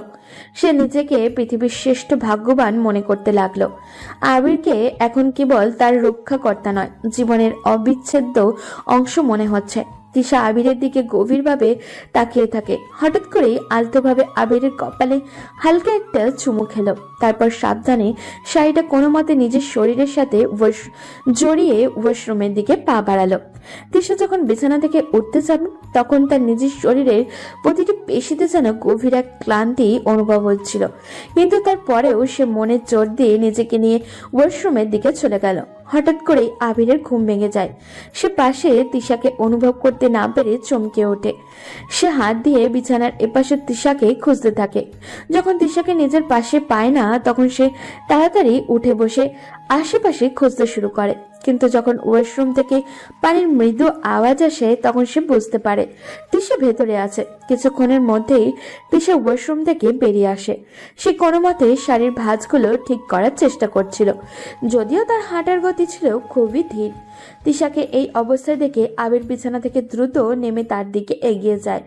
সে নিজেকে পৃথিবীর শ্রেষ্ঠ ভাগ্যবান মনে করতে লাগলো। আবিরকে এখন কেবল তার রক্ষাকর্তা নয়, জীবনের অবিচ্ছেদ্য অংশ মনে হচ্ছে। তিশা আবিরের দিকে গভীরভাবে তাকিয়ে থাকে। হঠাৎ করেই আলতোভাবে আবিরের কপালে হালকা একটা চুমু খেলো। তারপর সাবধানে শাড়িটা কোনো মতে নিজের শরীরের সাথে জড়িয়ে ওয়াশরুমের দিকে পা বাড়ালো। তিশা যখন বিছানা থেকে উঠতে যাবে, তখন তার নিজের শরীরের প্রতিটি পেশিতে যেন গভীর এক ক্লান্তি অনুভব হচ্ছিল, কিন্তু তারপরেও সে মনের জোর দিয়ে নিজেকে নিয়ে ওয়াশরুমের দিকে চলে গেল। হঠাৎ করে আবিরের ঘুম ভেঙে যায়। সে পাশে তিশাকে অনুভব করতে না পেরে চমকে ওঠে। সে হাত দিয়ে বিছানার এপাশে তিশাকে খুঁজতে থাকে। যখন তিশাকে নিজের পাশে পায় না, তখন সে তাড়াতাড়ি উঠে বসে আশেপাশে খুঁজতে শুরু করে। কিন্তু যখন ওয়াশরুম থেকে পানির মৃদু আওয়াজ আসে, তখন সে বুঝতে পারে তিশা ভেতরে আছে। কিছুক্ষণের মধ্যেই তিশা ওয়াশরুম থেকে বেরিয়ে আসে। সে কোনো মতে শাড়ির ভাঁজগুলো ঠিক করার চেষ্টা করছিল, যদিও তার হাঁটার গতি ছিল খুবই ধীর। তিশাকে এই অবস্থায় দেখে আবির বিছানা থেকে দ্রুত নেমে তার দিকে এগিয়ে যায়।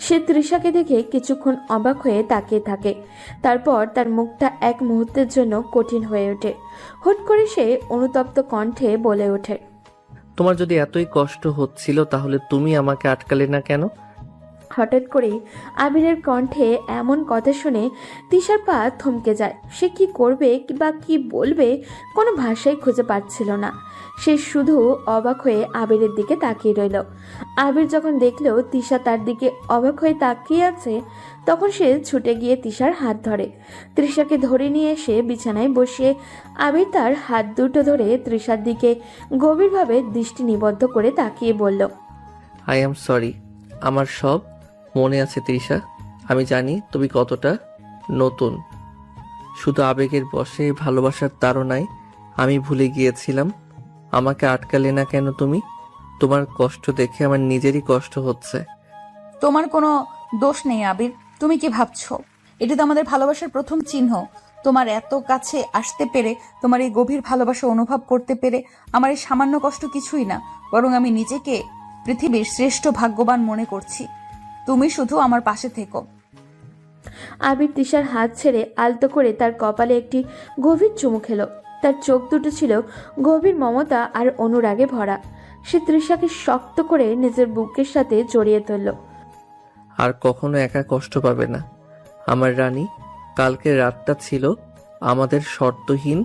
সে তৃষাকে দেখে কিছুক্ষণ অবাক হয়ে তাকিয়ে থাকে। তারপর তার মুখটা এক মুহূর্তের জন্য কঠিন হয়ে ওঠে। হুট করে সে অনুতপ্ত কণ্ঠে বলে ওঠে, তোমার যদি এতই কষ্ট হচ্ছিল তাহলে তুমি আমাকে আটকালে না কেন? হঠাৎ করেই আবিরের কণ্ঠে এমন কথা শুনে তিশার পা থমকে যায়। সে কি করবে বা কি বলবে কোনো ভাষাই খুঁজে পাচ্ছিল না। সে শুধু অবাক হয়ে আবিরের দিকে তাকিয়ে রইল। আবির যখন দেখলো তিশা তার দিকে অবাক হয়ে তাকিয়ে আছে, তখন সে ছুটে গিয়ে তিশার হাত ধরে। তৃষাকে ধরে নিয়ে এসে বিছানায় বসিয়ে আবির তার হাত দুটো ধরে তৃষার দিকে গভীরভাবে দৃষ্টি নিবদ্ধ করে তাকিয়ে বলল, আই এম সরি। আমার সব মনে আছে তৃষা। আমি জানি তুমি কতটা নতুন। শুধু আবেগের বশে, ভালোবাসার তাড়নায় আমি ভুলে গিয়েছিলাম। আমাকে আটকালে না কেন তুমি? তোমার কষ্ট দেখে আমার নিজেরই কষ্ট হচ্ছে। তোমার কোনো দোষ নেই আবির। তুমি কি ভাবছো? এটা তো আমাদের ভালোবাসার প্রথম চিহ্ন। তোমার এত কাছে আসতে পেরে, তোমার এই গভীর ভালোবাসা অনুভব করতে পেরে আমার এই সামান্য কষ্ট কিছুই না, বরং আমি নিজেকে পৃথিবীর শ্রেষ্ঠ ভাগ্যবান মনে করছি। তুমি শুধু আমার পাশে থেকো। আবির তিশার হাত ছেড়ে আলতো করে তার কপালে একটি গভীর চুমু খেলো। তার চোখ দুটো ছিল গভীর মমতা আর অনুরাগে ভরা। সে তৃষাকে শক্ত করে নিজের বুকের সাথে জড়িয়ে ধরল। আর কখনো একা কষ্ট পাবে না আমার রানী। কালকের রাতটা ছিল আমাদের শর্তহীন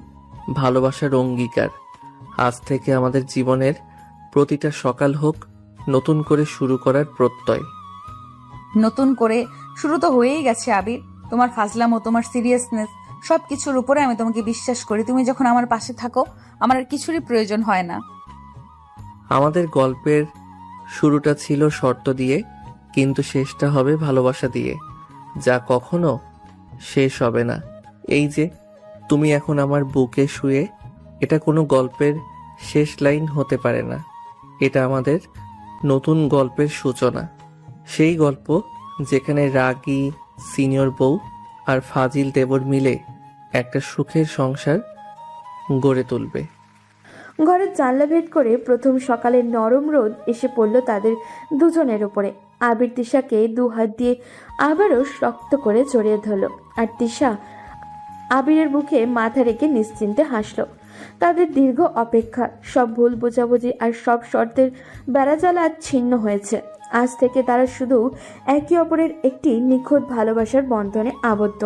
ভালোবাসার অঙ্গীকার। আজ থেকে আমাদের জীবনের প্রতিটা সকাল হোক নতুন করে শুরু করার প্রত্যয়। নতুন করে শুরু তো হয়েই গেছে আবির। তোমার ফাজলামো, তোমার সিরিয়াসনেস, সবকিছুর উপরে আমি তোমাকে বিশ্বাস করি। তুমি যখন আমার পাশে থাকো, আমার আর কিছুরই প্রয়োজন হয় না। আমাদের গল্পের শুরুটা ছিল শর্ত দিয়ে, কিন্তু শেষটা হবে ভালোবাসা দিয়ে, যা কখনো শেষ হবে না। এই যে তুমি এখন আমার বুকে শুয়ে, এটা কোনো গল্পের শেষ লাইন হতে পারে না। এটা আমাদের নতুন গল্পের সূচনা। সেই গল্প যেখানে রাগী সিনিয়র বউ আর ফাজিল দেবর মিলে একটা সুখের সংসার গড়ে তুলবে। ঘরের জানলা ভেদ করে প্রথম সকালের নরম রোদ এসে পড়ল তাদের দুজনের উপরে। আবির তিশাকে দু হাত দিয়ে আবারও শক্ত করে জড়িয়ে ধরল, আর তিশা আবিরের বুকে মাথা রেখে নিশ্চিন্তে হাসল। তাদের দীর্ঘ অপেক্ষা, সব ভুল বোঝাবুঝি আর সব শর্তের বেড়াজাল আজ ছিন্ন হয়েছে। আজ থেকে তারা শুধু একে অপরের একটি নিখুঁত ভালোবাসার বন্ধনে আবদ্ধ।